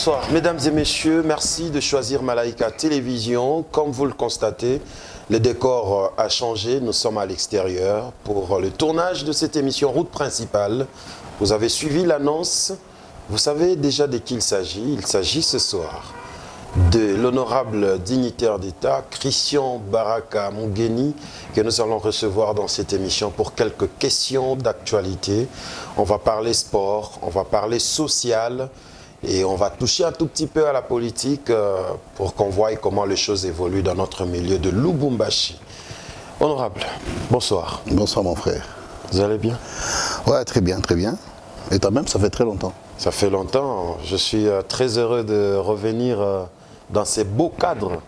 Bonsoir, mesdames et messieurs, merci de choisir Malaika Télévision. Comme vous le constatez, le décor a changé, nous sommes à l'extérieur pour le tournage de cette émission Route Principale. Vous avez suivi l'annonce, vous savez déjà de qui il s'agit. Il s'agit ce soir de l'honorable dignitaire d'État, Christian Baraka Mungeni, que nous allons recevoir dans cette émission pour quelques questions d'actualité. On va parler sport, on va parler social et on va toucher un tout petit peu à la politique pour qu'on voie comment les choses évoluent dans notre milieu de Lubumbashi. Honorable, bonsoir. Bonsoir mon frère. Vous allez bien? Ouais, très bien, très bien. Et toi-même, ça fait très longtemps. Ça fait longtemps. Je suis très heureux de revenir dans ces beaux cadres.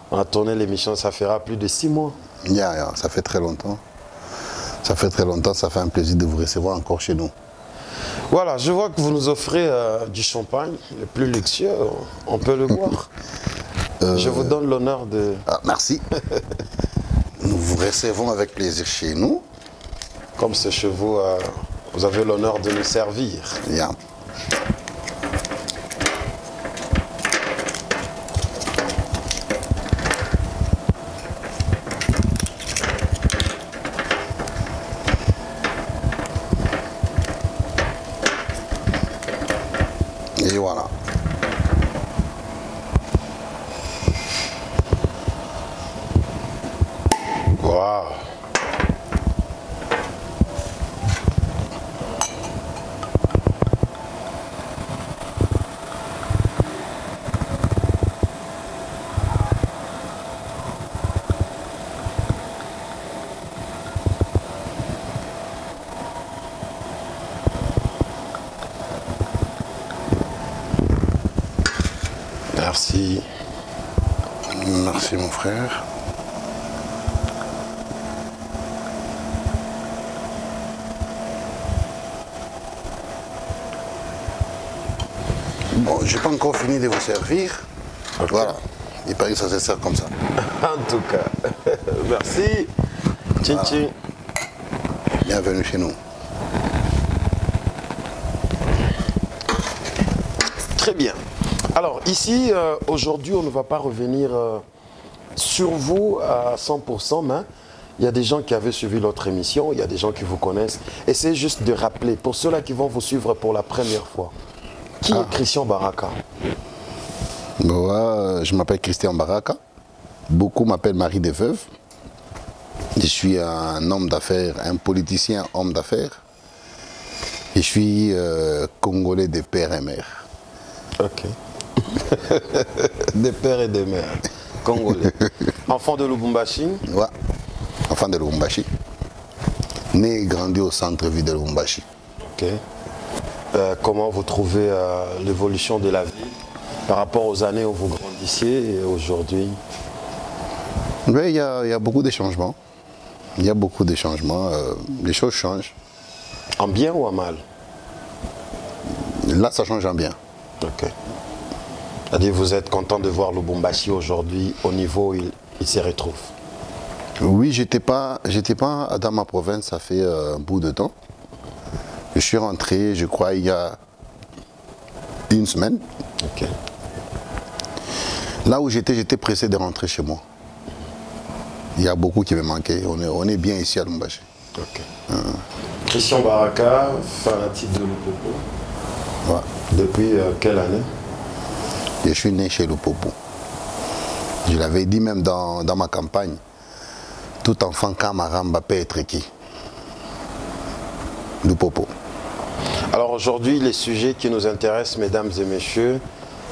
On a tourné l'émission, ça fera plus de 6 mois. Ça fait très longtemps. Ça fait très longtemps, ça fait un plaisir de vous recevoir encore chez nous. Voilà, je vois que vous nous offrez du champagne, le plus luxueux, on peut le boire. Je vous donne l'honneur de... Ah, merci. Nous vous recevons avec plaisir chez nous. Comme ce chevaux, vous avez l'honneur de nous servir. Et voilà. Waouh. Merci. Merci mon frère. Bon, j'ai pas encore fini de vous servir. Okay. Voilà. Il paraît que ça se sert comme ça. En tout cas, merci. Tchin tchin. Bienvenue chez nous. Très bien. Alors ici, aujourd'hui, on ne va pas revenir sur vous à 100%, mais il y a des gens qui avaient suivi l'autre émission, il y a des gens qui vous connaissent. Essayez juste de rappeler, pour ceux-là qui vont vous suivre pour la première fois, qui est Christian Baraka? Moi, je m'appelle Christian Baraka. Beaucoup m'appellent Marie des Veuves. Je suis un homme d'affaires, un politicien homme d'affaires. Et je suis congolais de père et mère. Ok. Des pères et des mères, congolais. Enfant de Lubumbashi? Ouais, enfant de Lubumbashi. Né et grandi au centre-ville de Lubumbashi. Ok. Comment vous trouvez l'évolution de la vie par rapport aux années où vous grandissiez et aujourd'hui? Oui, il y a beaucoup de changements. Il y a beaucoup de changements. Les choses changent. En bien ou en mal? Là, ça change en bien. Ok. C'est-à-dire que vous êtes content de voir Lubumbashi aujourd'hui au niveau où il se retrouve? Oui, j'étais pas dans ma province, ça fait un bout de temps. Je suis rentré, je crois, il y a 1 semaine. Ok. Là où j'étais pressé de rentrer chez moi. Il y a beaucoup qui me manquaient. On est bien ici à Lubumbashi. Ok. Christian Baraka, fanatique de Lupopo. Ouais. Depuis quelle année? Je suis né chez Lupopo. Je l'avais dit même dans ma campagne. Tout enfant Kamaramba peut être qui? Lupopo. Alors aujourd'hui, les sujets qui nous intéressent, mesdames et messieurs,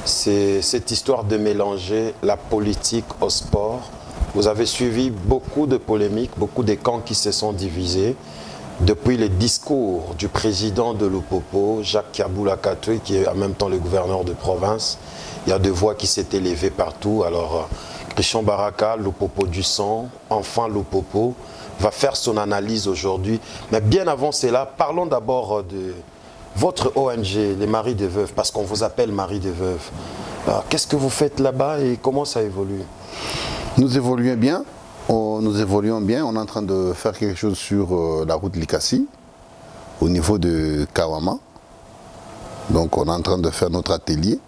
c'est cette histoire de mélanger la politique au sport. Vous avez suivi beaucoup de polémiques, beaucoup de camps qui se sont divisés. Depuis le discours du président de Lupopo, Jacques Kaboula Katoué, qui est en même temps le gouverneur de province, il y a des voix qui s'étaient levées partout. Alors, Christian Baraka, Lupopo du sang, enfant Lupopo, va faire son analyse aujourd'hui. Mais bien avant cela, parlons d'abord de votre ONG, les Maris des Veuves, parce qu'on vous appelle Maris des Veuves. Qu'est-ce que vous faites là-bas et comment ça évolue? Nous évoluons bien. Nous évoluons bien. On est en train de faire quelque chose sur la route Likasi, au niveau de Kawama. Donc on est en train de faire notre atelier.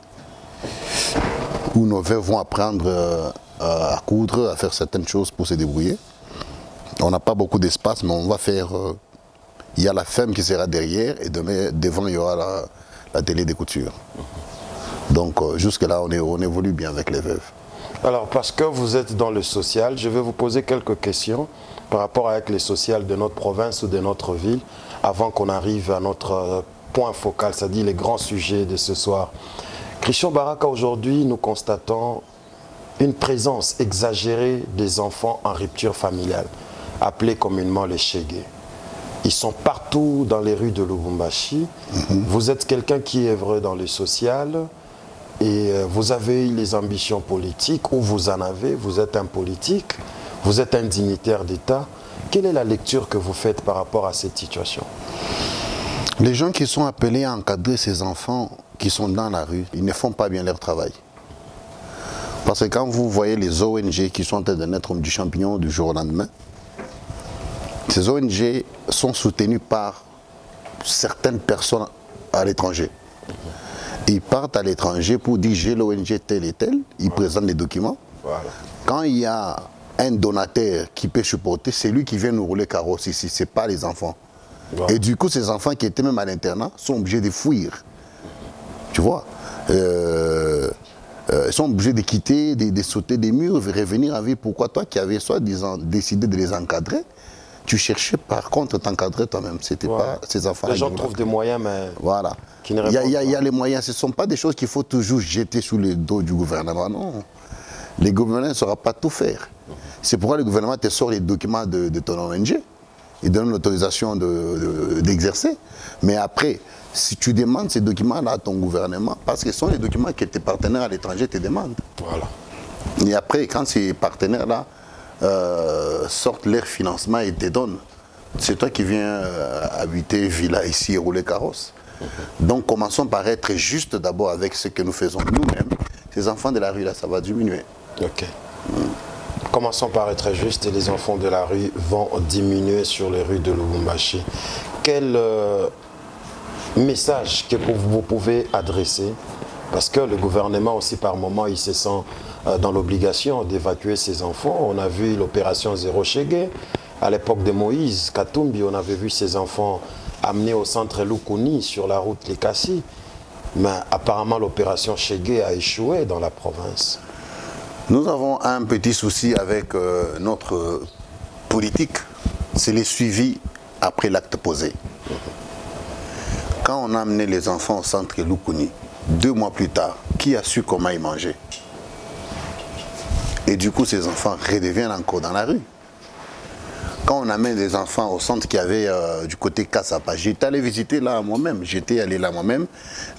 où nos veuves vont apprendre à coudre, à faire certaines choses pour se débrouiller. On n'a pas beaucoup d'espace, mais on va faire... il y a la femme qui sera derrière et devant, il y aura la télé des coutures. Donc jusque-là, on évolue bien avec les veuves. Alors, parce que vous êtes dans le social, je vais vous poser quelques questions par rapport avec les sociales de notre province ou de notre ville, avant qu'on arrive à notre point focal, c'est-à-dire les grands sujets de ce soir. Christian Baraka, aujourd'hui, nous constatons une présence exagérée des enfants en rupture familiale, appelés communément les Chégués. Ils sont partout dans les rues de Lubumbashi. Vous êtes quelqu'un qui œuvre dans le social et vous avez les ambitions politiques, ou vous en avez, vous êtes un politique, vous êtes un dignitaire d'État. Quelle est la lecture que vous faites par rapport à cette situation? Les gens qui sont appelés à encadrer ces enfants qui sont dans la rue, ils ne font pas bien leur travail. Parce que quand vous voyez les ONG qui sont en train de naître du champignon du jour au lendemain, ces ONG sont soutenues par certaines personnes à l'étranger. Ils partent à l'étranger pour dire j'ai l'ONG telle et telle, ils présentent les documents. Voilà. Quand il y a un donateur qui peut supporter, c'est lui qui vient nous rouler carrosse ici, ce n'est pas les enfants. Voilà. Et du coup, ces enfants qui étaient même à l'internat sont obligés de fuir. Tu vois, ils sont obligés de quitter, de sauter des murs, de revenir en ville. Pourquoi toi qui avais soi-disant décidé de les encadrer, tu cherchais par contre t'encadrer toi-même. C'était pas ces enfants. Les gens trouvent des moyens, mais voilà. Qui ne il y a les moyens. Ce ne sont pas des choses qu'il faut toujours jeter sous le dos du gouvernement. Non. Le gouvernement ne saura pas tout faire. C'est pourquoi le gouvernement te sort les documents de ton ONG. Il donne l'autorisation d'exercer. Mais après, si tu demandes ces documents-là à ton gouvernement, parce que ce sont les documents que tes partenaires à l'étranger te demandent. Voilà. Et après, quand ces partenaires-là sortent leur financement et te donnent, c'est toi qui viens habiter villa ici et rouler carrosse. Donc commençons par être juste d'abord avec ce que nous faisons nous-mêmes. Ces enfants de la rue, là, ça va diminuer. Ok. Commençons par être juste et les enfants de la rue vont diminuer sur les rues de Lubumbashi. Quel message que vous pouvez adresser? Parce que le gouvernement aussi par moment il se sent dans l'obligation d'évacuer ses enfants. On a vu l'opération Zéro Chégué. À l'époque de Moïse Katumbi, on avait vu ses enfants amenés au centre Lukuni sur la route Lekassi. Mais apparemment l'opération Chégué a échoué dans la province. Nous avons un petit souci avec notre politique, c'est le suivi après l'acte posé. Quand on a amené les enfants au centre Lukuni, 2 mois plus tard, qui a su comment ils mangeaient? Et du coup, ces enfants redeviennent encore dans la rue. Quand on amène des enfants au centre qui avait du côté Kassapa, j'étais allé visiter là moi-même,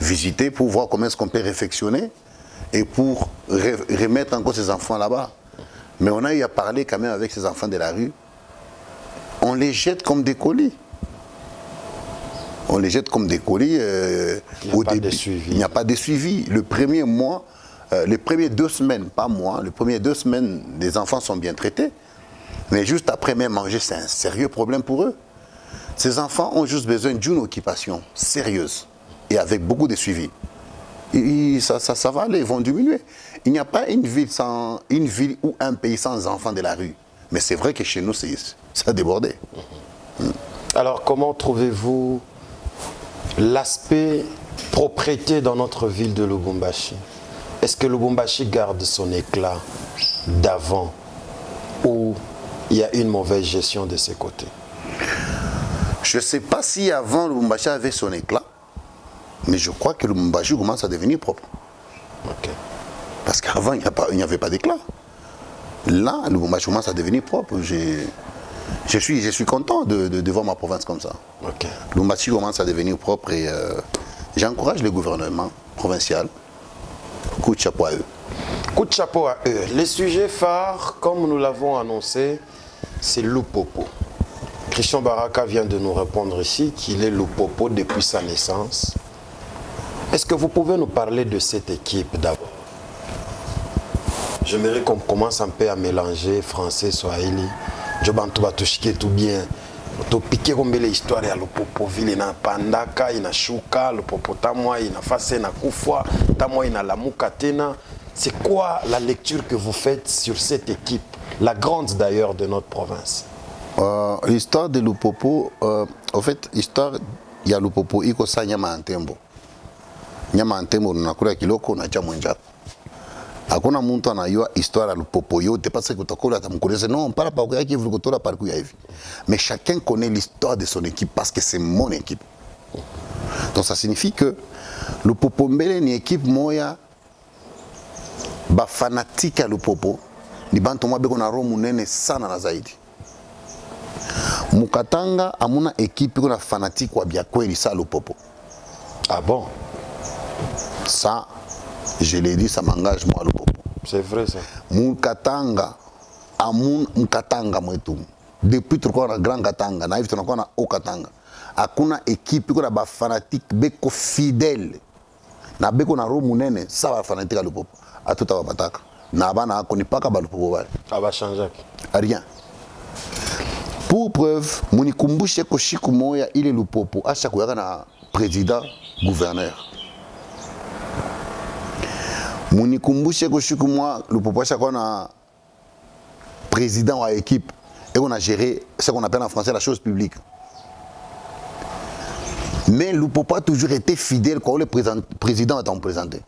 visiter pour voir comment est-ce qu'on peut réfectionner et pour remettre encore ces enfants là-bas. Mais on a eu à parler quand même avec ces enfants de la rue. On les jette comme des colis. On les jette comme des colis. Il n'y a pas de suivi. Le premier mois, les premières 2 semaines, pas moi, les premières 2 semaines, les enfants sont bien traités. Mais juste après même manger, c'est un sérieux problème pour eux. Ces enfants ont juste besoin d'une occupation sérieuse et avec beaucoup de suivi. Et ça va aller, ils vont diminuer. Il n'y a pas une ville ou un pays sans enfants de la rue. Mais c'est vrai que chez nous, ça a débordé. Alors, comment trouvez-vous l'aspect propreté dans notre ville de Lubumbashi? Est-ce que Lubumbashi garde son éclat d'avant ou il y a une mauvaise gestion de ses côtés? Je ne sais pas si avant Lubumbashi avait son éclat, mais je crois que Lubumbashi commence à devenir propre. Okay. Parce qu'avant, il n'y avait pas d'éclat. Là, Lubumbashi commence à devenir propre. Je suis content de voir ma province comme ça. Okay. Lubumbashi commence à devenir propre et j'encourage le gouvernement provincial. Coup de chapeau à eux. Coup de chapeau à eux. Les sujets phares, comme nous l'avons annoncé, c'est Lupopo. Christian Baraka vient de nous répondre ici qu'il est Lupopo depuis sa naissance. Est-ce que vous pouvez nous parler de cette équipe d'abord? J'aimerais qu'on commence un peu à mélanger français, swahili. Jobantu batushike tout bien. Topike kombele histoire ya Lupopo vile ina pandaka, inashuka, Lupopo tamwa inafase na kufwa, tamwa inalamuka tena. C'est quoi la lecture que vous faites sur cette équipe, la grande d'ailleurs de notre province? L'histoire de Lupopo, en fait, l'histoire, il y a Lupopo, il y a Nyama Antembo. Nyama Antembo, on a couru kiloko, on a déjà mangé. Hakuna muntu anayua histoire ya Lupopo yote parce que utakola atamkoleza non para pa kwa yake vukotola parcours ya hivi. Mais chacun connaît l'histoire de son équipe parce que c'est mon équipe. Donc ça signifie que Lupopo mbele ni équipe moya ba fanatique ya Lupopo ni bantu mwa beko na roho munene sana na zaidi. Mukatanga amuna équipe kuna fanatique wa bia kweli sa Lupopo. Ah bon? Ça je l'ai dit, ça m'engage moi Lupopo. C'est vrai ça. Mukatanga amun mukatanga mwetu. Depuis tulikuwa na Grand Katanga na hivi tunakuwa na O Katanga. Hakuna équipe kuna ba fanatique beko fidèle. Na beko na roho munene sa ba fanatique ya Lupopo. Atuta wabataka. Na bana akonipaka ba Lupopo bale. Aba changer. Rien. Pour preuve, munikumbushe ko shiku moya ile Lupopo acha kuyaka na président gouverneur. Munikumbushe ko shiku moya Lupopo acha kuwa na président wa équipe et on a géré ce qu'on appelle en français la chose publique. Mais Lupopo a toujours été fidèle quand le président est en présenté.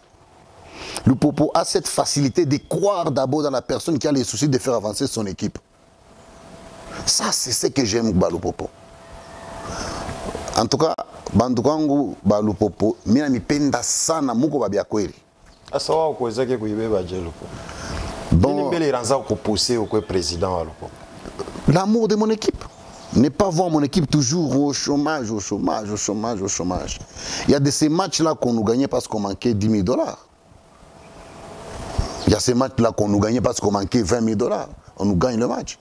Lupopo a cette facilité de croire d'abord dans la personne qui a les soucis de faire avancer son équipe. Ça, c'est ce que j'aime Lupopo. En tout cas, Bandukangu Lupopo, mina mipenda sana muko babia kweli. Asawa ukweza ke kuibeba je Lupopo. Bon, mbele iranza kupousser au président wa Lupopo. L'amour de mon équipe. Ne pas voir mon équipe toujours au chômage, au chômage, au chômage, au chômage. Il y a de ces matchs-là qu'on nous gagnait parce qu'on manquait 10 000 $. Il y a ces matchs-là qu'on nous gagnait parce qu'on manquait 20 000 $. On nous gagne le match.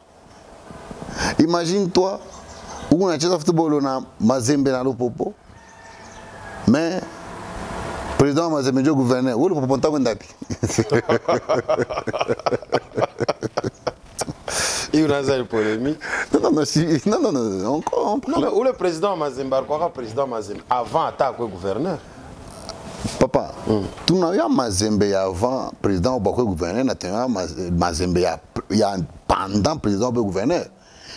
Imagine-toi, où on a fait football, on a Mazembe dans Lupopo. Mais, président Mazembe, le gouverneur, où le Lupopo est d'api. Il y a une polémique. Non, on comprend. Où le président Mazembe, quoi président Mazembe, avant attaque le gouverneur? Papa, tout n'a eu Mazembe avant président ou gouverneur, Mazembe pendant président ou gouverneur.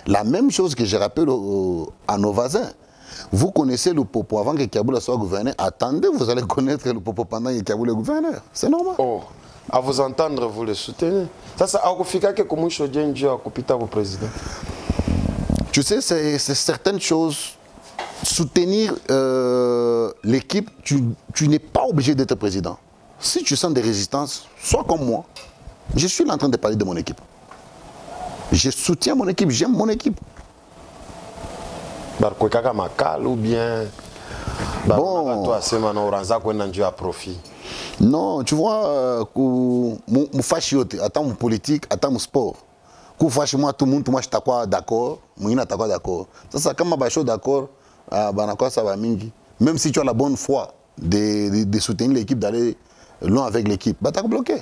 La même chose que je rappelle à nos voisins. Vous connaissez le Lupopo avant que Kaboula soit gouverneur. Attendez, vous allez connaître le Lupopo pendant que Kaboula est gouverneur. C'est normal. Oh, à vous entendre, vous le soutenez. Ça, a fait que comme je dis, à Kopita, vos présidents. Tu sais, c'est certaines choses. Soutenir l'équipe, tu n'es pas obligé d'être président. Si tu sens des résistances, sois comme moi. Je suis là en train de parler de mon équipe. Je soutiens mon équipe, j'aime mon équipe. Ou bien bon, non, tu vois, mon fâchiote, attends mon politique, attends mon sport. Quand fâche moi tout le monde, moi je t'accorde d'accord, moi je t'accorde d'accord. Ça quand ma chose d'accord, ça va mingi. Même si tu as la bonne foi de soutenir l'équipe, d'aller loin avec l'équipe, bah t'as bloqué.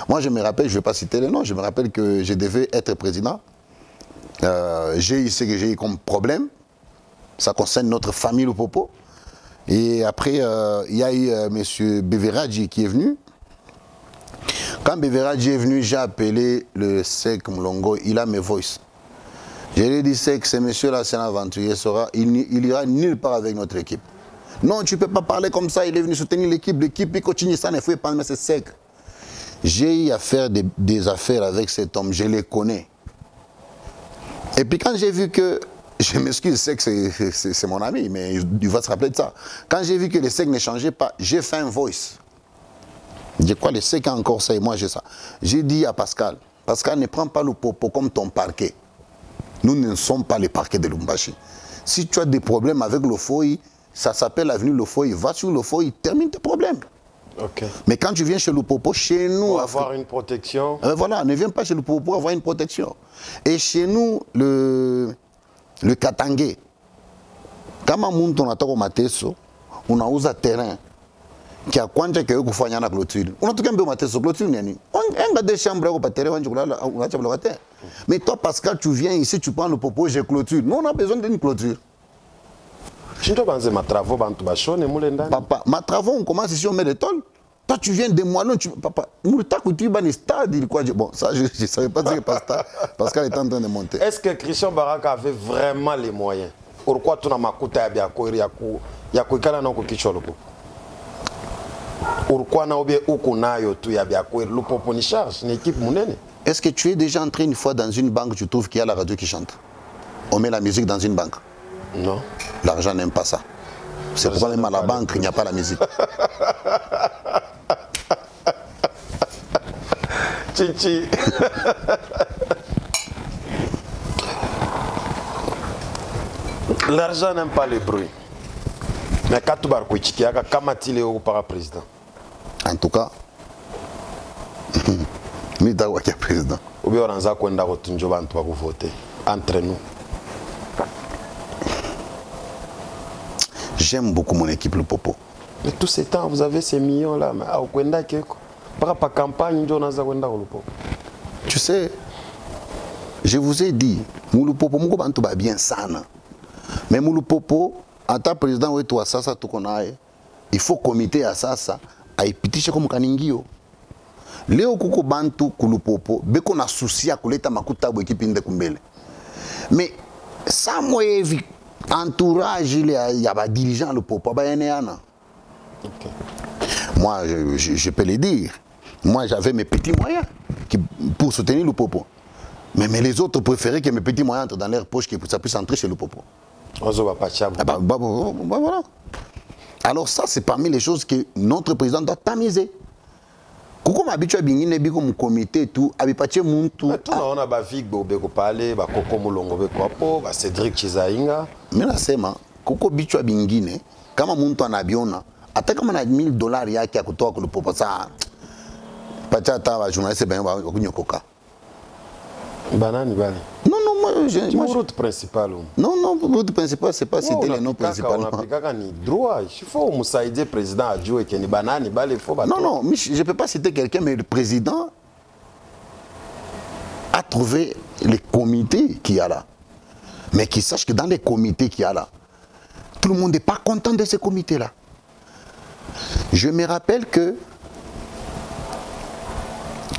Moi, je me rappelle, je ne vais pas citer le nom, je me rappelle que je devais être président. J'ai eu ce que j'ai eu comme problème. Ça concerne notre famille Lupopo. Et après, il y a eu M. Beveradji qui est venu. Quand Beveradji est venu, j'ai appelé le Sec Mlongo, il a mes voices. Je lui ai dit, Sec, ce monsieur-là, c'est un aventurier, il ira nulle part avec notre équipe. Non, tu ne peux pas parler comme ça, il est venu soutenir l'équipe, il continue ça, il faut pas, mais c'est Sec. J'ai eu à faire des affaires avec cet homme, je les connais. Et puis quand j'ai vu que, je m'excuse, c'est mon ami, mais il va se rappeler de ça. Quand j'ai vu que les SEC ne changeaient pas, j'ai fait un voice. Je dis quoi, les SEC a encore ça et moi j'ai ça. J'ai dit à Pascal, Pascal ne prends pas le Lupopo comme ton parquet. Nous ne sommes pas les parquets de Lumbashi. Si tu as des problèmes avec le Foyi, ça s'appelle l'avenue Le Foyi, va sur le Foyi, termine tes problèmes. Okay. Mais quand tu viens chez Lupopo, chez nous... Pour avoir une protection. Voilà, ne viens pas chez Lupopo pour avoir une protection. Et chez nous, le Katangé, quand on attaque au Mateso, on a un terrain qui a quoi que vous faites la clôture. On a tout un peu Mateso, clôture, on a des chambres au terrain, mais toi, Pascal, tu viens ici, tu prends le Lupopo, j'ai clôture. Nous, on a besoin d'une clôture. Papa, ma travaux, on commence ici, on met des tôles. Toi, tu viens de Moilon, papa, tu vas au stade, il quoi? Bon, ça, je ne savais pas dire Pascal était en train de monter. Est-ce que Christian Baraka avait vraiment les moyens? Pourquoi tu n'as pas écouté Yakoikala na Kicholopo? Pourquoi na obé Okunayo tu Yabiako le Popo ni charge, une équipe mounene? Est-ce que tu es déjà entré une fois dans une banque, tu trouves qu'il y a la radio qui chante? On met la musique dans une banque? Non. L'argent n'aime pas ça. C'est pourquoi même à la banque, il n'y a pas la musique. Chichi. L'argent n'aime pas le bruit. Mais quand tu vas comment il est au président? En tout cas, Midawa qui est président. Ou bien on a kwenda kotunjoba ntu voter entre nous. J'aime beaucoup mon équipe, le Popo. Mais tous ces temps, vous avez ces millions là, mais au kwenda keko. Par campagne, on a kwenda le Popo. Tu sais, je vous ai dit, Moulou Popo, Mouko Bantou va bien sana. Mais Moulou Popo, en tant que président, il faut comité à ça, à épitischer comme Kaningio. Léo Koko Bantu Kulupopo, beko na souci à koleta makuta bo équipe inde kumbele. Mais ça moi entourage il y a ba dirigeant le popo ba yeneana. Moi je peux le dire. Moi j'avais mes petits moyens pour soutenir le popo. Mais les autres préféraient que mes petits moyens entrent dans leur poche que ça puisse entrer chez le popo. Voilà. Alors ça c'est parmi les choses que notre président doit tamiser. Koko m'habitue à bingine biko mu comité tout abipatie muntu. Tout on a ba Vigbo beko parler ba Koko Mulongo beko apo ba Cédric Chizainga. Mais là c'est ma Koko bitu à bingine kama muntu anabiona ata kama na $1000 yake ya kutoa kwa popo ça. Pacha ta ba journaliste ben ba kunyokoka. Banani bali. Non moi je route principale. Non route principale c'est pas citer les noms principaux. On a ni droit, il faut Moussaïdé président adjoint et Kenny Banani bali faut ba. Non, je peux pas citer quelqu'un mais le président a trouvé les comités qu'il y a là. Mais qu'il sache que dans les comités qu'il y a là, tout le monde n'est pas content de ces comités-là. Je me rappelle que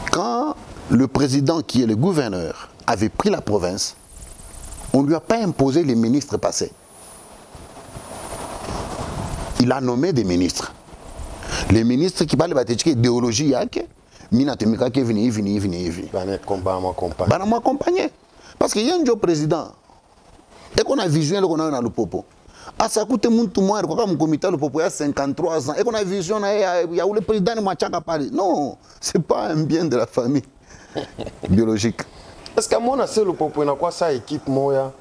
quand le président qui est le gouverneur avait pris la province, on ne lui a pas imposé les ministres passés. Il a nommé des ministres. Les ministres qui parlent de l'idéologie, Mina Temika qui est venu. M'accompagner. Parce qu'il y a un président. Et qu'on a visionné le popo. À ça coûte tout moins, quand mon comité le popo il y a 53 ans. Et qu'on a visionné, il y a le président de Machaka Paris. Non, ce n'est pas un bien de la famille biologique. Est-ce que moi, le popo, il quoi ça équipe moya?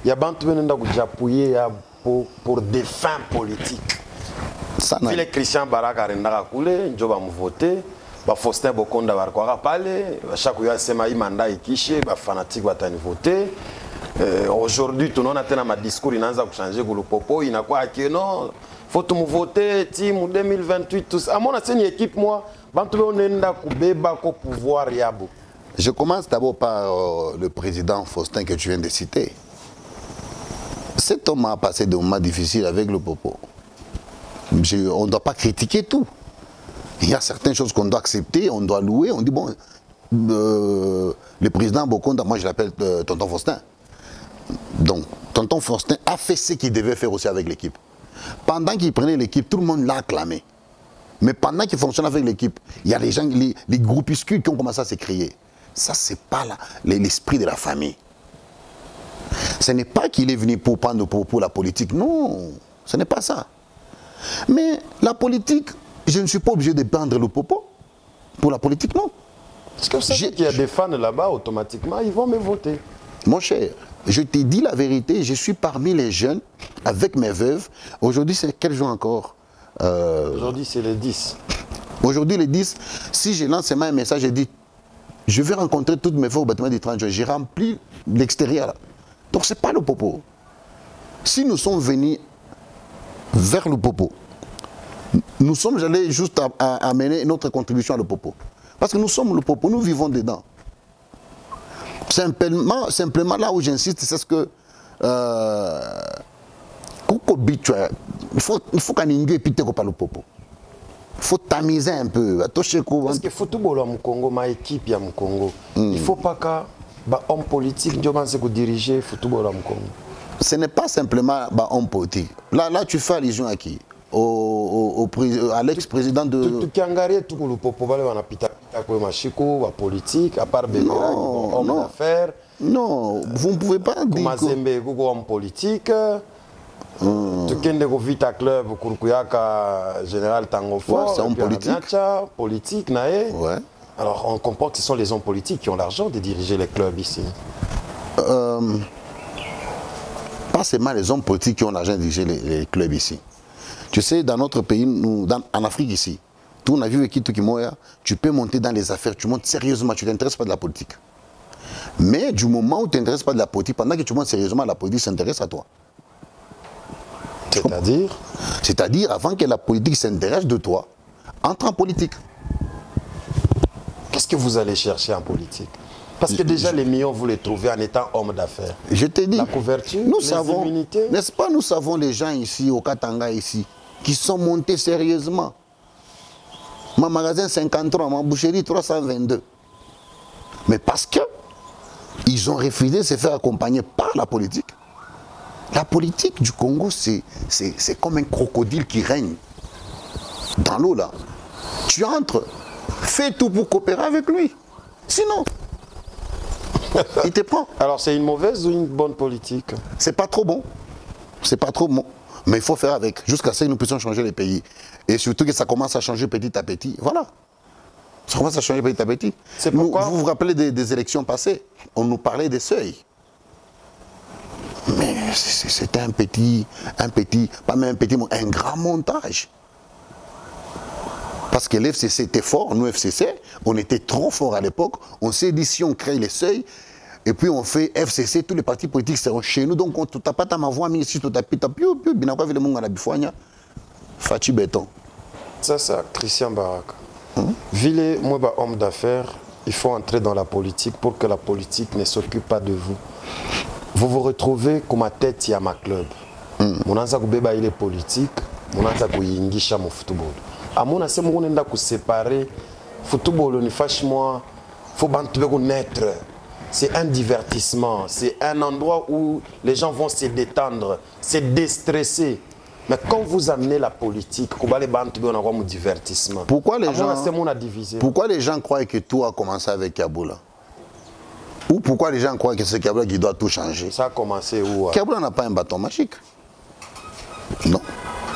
Il y a bantu benenda kujapouiller pour des fins politiques. Les Christian Baraka rendaka koule, njoba voter, ba Faustin Bokonda barkwaka pale, chaque fois sema imanda ikishe, ba fanatique batani voter. Aujourd'hui tout le monde a tellement ma discours inaanza kuchanger ku le popo, inakuwa que non, faut tout voter team 2028 tout ça. À mon ancienne équipe moi, bantu benenda kubeba ko pouvoir yabo. Je commence d'abord par le président Faustin que tu viens de citer. Cet homme a passé des moments difficiles avec le popo. On ne doit pas critiquer tout. Il y a certaines choses qu'on doit accepter, on doit louer. On dit, bon, le président Bokonda, moi je l'appelle Tonton Faustin. Donc, Tonton Faustin a fait ce qu'il devait faire aussi avec l'équipe. Pendant qu'il prenait l'équipe, tout le monde l'a acclamé. Mais pendant qu'il fonctionne avec l'équipe, il y a les gens, les groupuscules qui ont commencé à se créer. Ça, ce n'est pas l'esprit de la famille. Ce n'est pas qu'il est venu pour prendre pour la politique. Non, ce n'est pas ça. Mais la politique, je ne suis pas obligé de prendre le popo. Pour la politique, non. Est-ce que vous savez qu'il y a des fans là-bas, automatiquement, ils vont me voter? Mon cher, je t'ai dit la vérité, je suis parmi les jeunes, avec mes veuves. Aujourd'hui, c'est quel jour encore? Aujourd'hui, c'est le 10. Aujourd'hui, le 10, si je lance un message, je dis, je vais rencontrer toutes mes veuves au bâtiment du 30 juin. J'ai rempli l'extérieur. Donc, ce n'est pas le popo. Si nous sommes venus vers le popo, nous sommes allés juste à amener notre contribution à le popo. Parce que nous sommes le popo, nous vivons dedans. Simplement là où j'insiste, c'est ce que il faut qu'on ait épité par le popo. faut tamiser un peu. Parce que le football au Congo, ma équipe au Congo, il ne faut pas qu'un homme politique diriger le football au Congo. Ce n'est pas simplement un homme politique. Là, tu fais allusion à qui? À l'ex-président de... Tu as tout le peuple politique, à part Bénéra, homme d'affaires. Non, vous ne pouvez pas dire... Mazembe, homme politique. Tu as Vita Club, Kurkuyaka, Général Tangofo, c'est un politique. Politique, nae. Ouais. Alors, on comprend que ce sont les hommes politiques qui ont l'argent de diriger les clubs ici. Pas seulement les hommes politiques qui ont l'argent de diriger les clubs ici. Tu sais, dans notre pays, en Afrique ici, tout on a vu avec Tukimoya, tu peux monter dans les affaires, tu montes sérieusement, tu ne t'intéresses pas de la politique. Mais du moment où tu ne t'intéresses pas de la politique, pendant que tu montes sérieusement, la politique s'intéresse à toi. C'est-à-dire? C'est-à-dire, avant que la politique s'intéresse de toi, entre en politique. Qu'est-ce que vous allez chercher en politique? Parce que déjà, les millions, vous les trouvez en étant homme d'affaires. Je te dis, la couverture, nous les savons, immunités. N'est-ce pas, nous savons les gens ici, au Katanga ici, qui sont montés sérieusement. Mon magasin 53, ma boucherie 322. Mais parce que ils ont refusé de se faire accompagner par la politique. La politique du Congo, c'est comme un crocodile qui règne dans l'eau là. Tu entres, fais tout pour coopérer avec lui. Sinon, il te prend. Alors c'est une mauvaise ou une bonne politique? C'est pas trop bon. C'est pas trop bon. Mais il faut faire avec. Jusqu'à ce que nous puissions changer les pays. Et surtout que ça commence à changer petit à petit. Voilà. Ça commence à changer petit à petit. C'est pourquoi... Vous vous rappelez des élections passées? On nous parlait des seuils. Mais c'était un petit, pas même un petit, un grand montage. Parce que l'FCC était fort, nous FCC, on était trop fort à l'époque. On s'est dit si on crée les seuils, et puis on fait FCC, tous les partis politiques seront chez nous. Donc on ne t'a pas ta ma voix, mais si tu t'appuies, binakwa vile munga la bifouania, Fachi Béton. Ça, Christian Baraka. Ville, moi, homme d'affaires, il faut entrer dans la politique pour que la politique ne s'occupe pas de vous. Vous vous retrouvez comme à tête à ma club. Mon anza kubeba il est politique, mon anza kuyingisha mon football. À mon ancien mon enda ku séparer football ni franchement faut bantu naître. C'est un divertissement, c'est un endroit où les gens vont se détendre, se déstresser. Mais quand vous amenez la politique, on a un divertissement. Pourquoi les gens croient que tout a commencé avec Kaboula? Ou pourquoi les gens croient que c'est Kaboula qui doit tout changer? Ça a commencé où? Kaboula n'a pas un bâton magique. Non.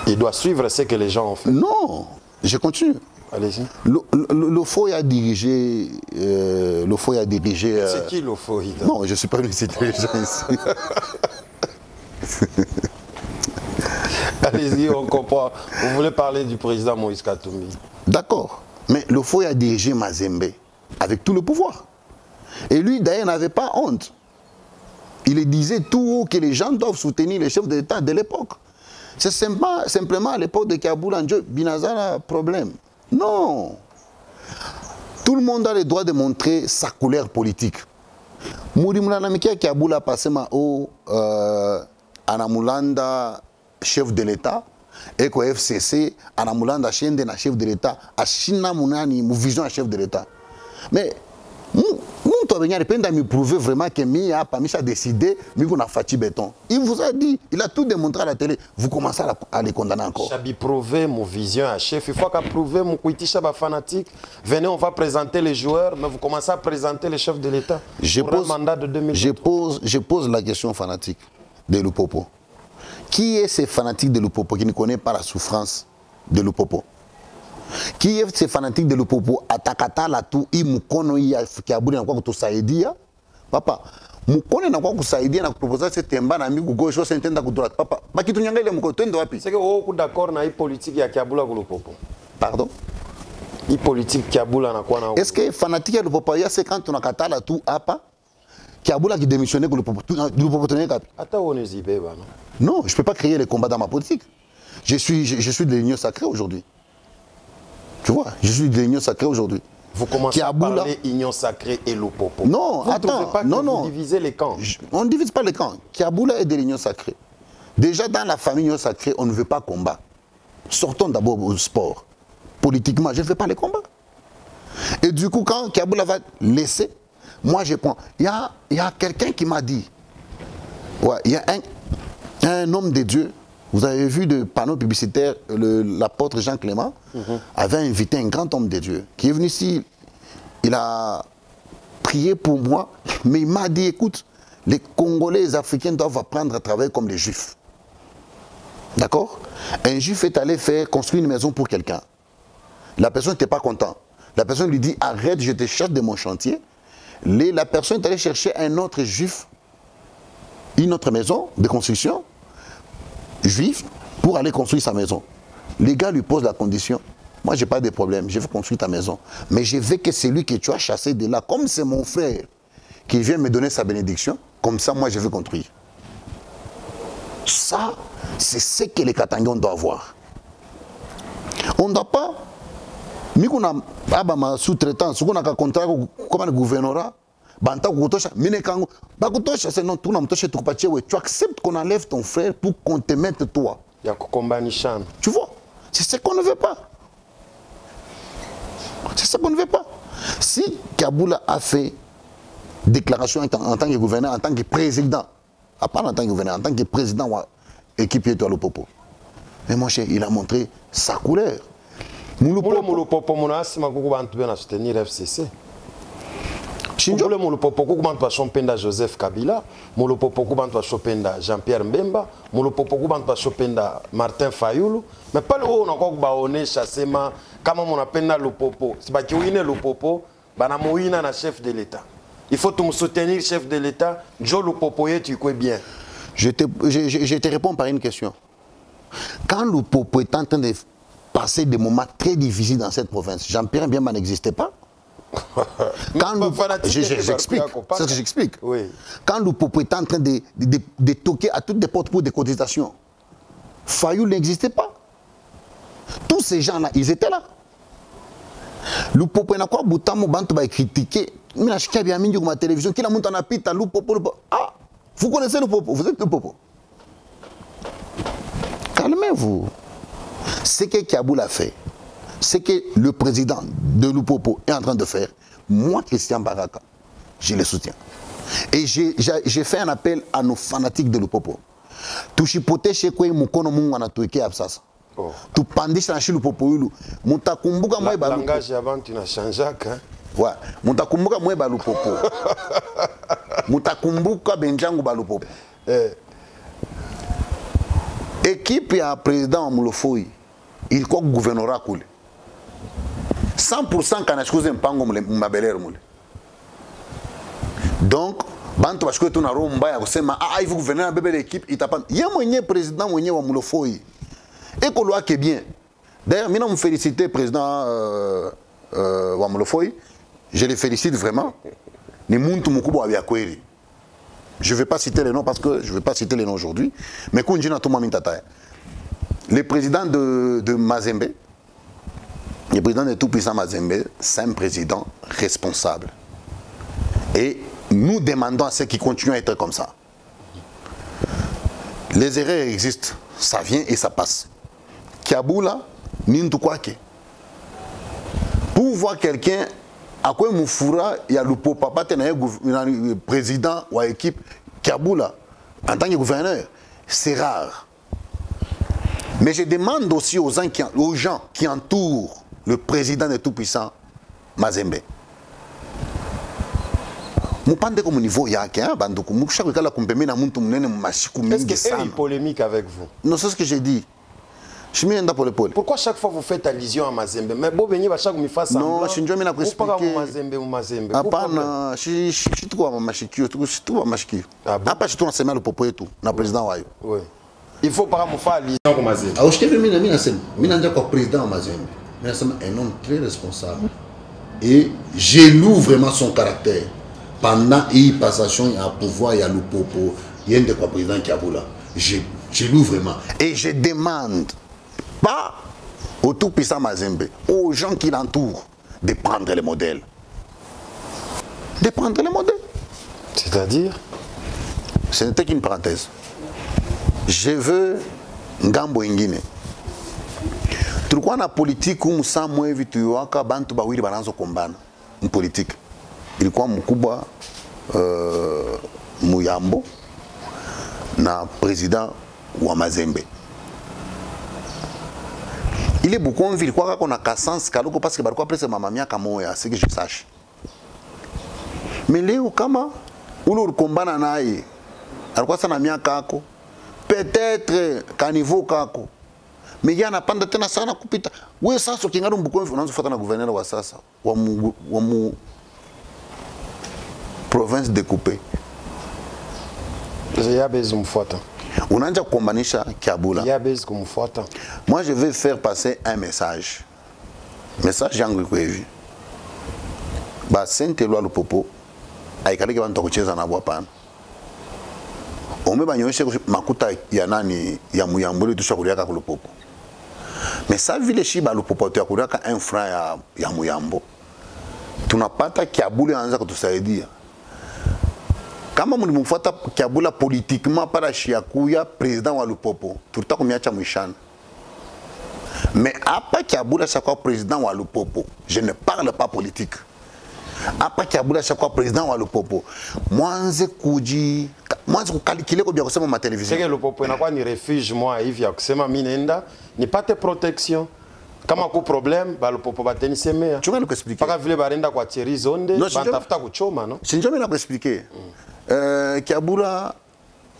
Il doit suivre ce que les gens ont fait. Non. Je continue. Allez-y. Le FOI a dirigé... C'est qui le FOI? Non, je ne suis pas venu citer les gens ici. Allez-y, on comprend. Vous voulez parler du président Moïse Katumbi? D'accord. Mais le FOI a dirigé Mazembe avec tout le pouvoir. Et lui, d'ailleurs, n'avait pas honte. Il disait tout haut que les gens doivent soutenir les chefs d'État de l'époque. C'est simplement à l'époque de Kaboula, Binazara, problème. Non. Tout le monde a le droit de montrer sa couleur politique. Mourimuna Namikia Kaboula passé au Anamulanda, chef de l'État, et qu'au FCC, Anamulanda, chef de l'État, à China Mounani, vision chef de l'État. Mais nous, me prouver vraiment que Mia a décidé, mais on a Fachi Béton. Il vous a dit, il a tout démontré à la télé. Vous commencez à les condamner encore. Chabi prouver mon vision à chef. Il faut qu'à prouver mon Kouiti Chaba fanatique. Venez, on va présenter les joueurs, mais vous commencez à présenter les chefs de l'État. Pour un mandat de 2023. Je pose la question fanatique de Lupopo. Qui est ce fanatique de Lupopo qui ne connaît pas la souffrance de Lupopo? Qui est ce fanatique de Lupopo? Atakata la tout, il moukono ya kiaburi na kwa kutusaidia. Papa, moukono na kwa kusaidia na kuproposer ce temba na migu gauche ou s'entenda ku droite. Papa, bakitu nyanga ile moukono twende wapi? C'est que vous êtes d'accord na politique ya Kiabula ku Lupopo. Pardon? I politique Kiabula na kwa na. Est-ce que fanatique de Lupopo ya c'est quand on a katala tout apa? Kiabula qui démissionné ku Lupopo, Lupopo tenait kapi? Ata one zibeba non? Non, je ne peux pas créer les combats dans ma politique. Je suis de l'Union sacrée aujourd'hui. Tu vois, je suis de l'Union sacrée aujourd'hui. Vous commencez à parler Union sacrée et Lupopo. Non, vous attends, pas que non. Vous divisez les camps. On ne divise pas les camps. Kiaboula est de l'Union sacrée. Déjà dans la famille Union sacrée, on ne veut pas combat. Sortons d'abord au sport. politiquement, je ne fais pas les combats. Et du coup, quand Kaboula va laisser, moi je prends. Il y a quelqu'un qui m'a dit, ouais, il y a un homme de Dieu, vous avez vu le panneau publicitaire, l'apôtre Jean Clément avait invité un grand homme de Dieu qui est venu ici, il a prié pour moi, mais il m'a dit, écoute, les Congolais et les Africains doivent apprendre à travailler comme les Juifs. D'accord? Un Juif est allé construire une maison pour quelqu'un. La personne n'était pas contente. La personne lui dit, arrête, je te cherche de mon chantier. La personne est allée chercher un autre Juif, une autre maison de construction, Juif, pour aller construire sa maison. Les gars lui posent la condition. Moi, je n'ai pas de problème, je veux construire ta maison. Mais je veux que celui que tu as chassé de là, comme c'est mon frère, qui vient me donner sa bénédiction, comme ça, moi, je veux construire. Ça, c'est ce que les Katangans doivent avoir. On ne doit pas... Mais qu'on a sous-traitant, si on a un contrat comme le gouvernorat, tu acceptes qu'on enlève ton frère pour qu'on te mette toi. Tu vois, c'est ce qu'on ne veut pas. C'est ce qu'on ne veut pas. Si Kaboula a fait déclaration en tant que gouverneur, en tant que président, à part en tant que gouverneur, en tant que président de l'équipe Étoile Popo, mais mon cher, il a montré sa couleur. Mouloupopo monasi makuku bantu bena soutenir FCC. Chinjole Mouloupopo kubantu ba chompenda Joseph Kabila, Mouloupopo kubantu ba chopenda Jean-Pierre Mbemba, Mouloupopo kubantu ba chopenda Martin Fayulu, mais pas le haut encore ba onesha sema kama monapenda Lupopo. Si ba kiwine Lupopo, bana moina na chef de l'État. Il faut tout soutenir chef de l'État, Joe Lupopo tu connais bien. Je te réponds par une question. Quand Lupopo est en train de passer des moments très difficiles dans cette province. Jean-Pierre Mbemba n'existait pas. J'explique. C'est ce que j'explique. Oui. Quand Lupopo était en train de toquer à toutes les portes pour des cotisations, Fayou n'existait pas. Tous ces gens-là, ils étaient là. Lupopo n'a quoi Boutamo Bantu va critiquer. Mais la chicabi a mis sur ma télévision. Qui la monte en apita Lupopo. Ah, vous connaissez Lupopo, vous êtes Lupopo. Calmez-vous. Ce que Kaboula a fait, ce que le président de Lupopo est en train de faire, moi, Christian Baraka, je le soutiens. Et j'ai fait un appel à nos fanatiques de Lupopo. Tu chipote chez quoi Mukono Mungu anatueke absasa. Tu pandisha na chez Lupopo. Mutakumbuka moi ba Lupopo. Langage avant tu n'as changé hein. Ouais, mutakumbuka moi ba Lupopo. Mutakumbuka benjangu ba Lupopo. Équipe et président Moulofoi, il croit que le gouvernorat coule. 100% quand je mpango mabelere moule. Donc, bantu parce que tu n'as pas il faut gouverner bébé l'équipe, il t'a pas. Il y a un président mwenye wa Moulofoi. Et qu'on l'a que bien. D'ailleurs, maintenant me féliciter président wa Moulofoi. Je les félicite vraiment. Ni muntu mukubo abiakweli. Je ne vais pas citer les noms parce que je ne vais pas citer les noms aujourd'hui. Mais le président de Mazembe, le président de tout-puissant Mazembe, c'est un président responsable. Et nous demandons à ceux qui continuent à être comme ça. Les erreurs existent, ça vient et ça passe. Kaboula, Nintukwake. Pour voir quelqu'un, à quoi Moufoura, il y a le papa, le président ou l'équipe Kaboula, en tant que gouverneur, c'est rare. Mais je demande aussi aux gens qui entourent le président de tout-puissant, Mazembe. Est-ce qu'il y a une polémique avec vous? Non, c'est ce que j'ai dit. Pourquoi chaque fois vous faites allusion à Mazembe? Mais bon, venez à chaque fois ça. Non, je suis jamais là pour expliquer. Mazembe ou Mazembe. Apana, je suis tout à machikio, je suis tout à machikio. Après, je suis tout en semaine le propos et tout, le président Wayo. Oui. Il faut pas me faire allusion à Mazembe. Ah, je t'ai vu, je suis président Mazembe. Mais c'est un homme très responsable. Et je loue vraiment son caractère. Pendant une passation, il y a un pouvoir, il y a le popo, il y a un président Kaboula. Je loue vraiment. Et je demande, pas au tout-puissant Mazembe, aux gens qui l'entourent, de prendre les modèles. De prendre les modèles. C'est-à-dire? Ce n'était qu'une parenthèse. Je veux Ngambo Ingine. tulikuwa na politique msamwe hivi tuiwaka bantu bawili bananzo kombana politique. Ilikuwa mkubwa Muyambo na président wa Mazembe. Il est beaucoup en ville quoi qu'on a cassance kaloko parce que balikuwa presque mama miaka moya, c'est que je sache. Mais leo kama ule ulikombana naye alikuwa sana miaka yako peut-être kaniveau kako mais yana panda tena sana kupita wewe sasa ukiangalia Mbukombe unaanza kufuata na gouverneur wa sasa wa mu province découpée. Yabezi mfuata. Unaanza kukombanisha Kiabula. Yabezi kumfuata. Moi je vais faire passer un message. Message yangu kwa hivi. Ba Saint Eloi Lupopo aikaleke bantu kucheza na bwapana. Omebanyoshe makuta ya nani ya Muyambuli tushakuliaka ku Lupopo. Mais ça vile shiba Lupopo tu yakuliaka un franc ya Muyambo. Tunapata Kiabula anaanza kutusaidia. Kama mlimfuata Kiabula politiquement para shiakuya président wa Lupopo, tuta kumiacha mwishana. Mais apa Kiabula chaque président wa Lupopo, je ne parle pas politique. Apa Kiabula chaque président wa Lupopo, mwanze kukalkile ko bia kusema ma télévision. C'est que Lupopo inakuwa ni refuge moi hivi ya kusema mimi nenda nipate protection. Kama ku problème ba Lupopo bateni semea. Tu vas nous expliquer. Paka vile barenda kwa Thierry Zonde, batafuta kuchoma no. Si njoo na expliquer. Kiabula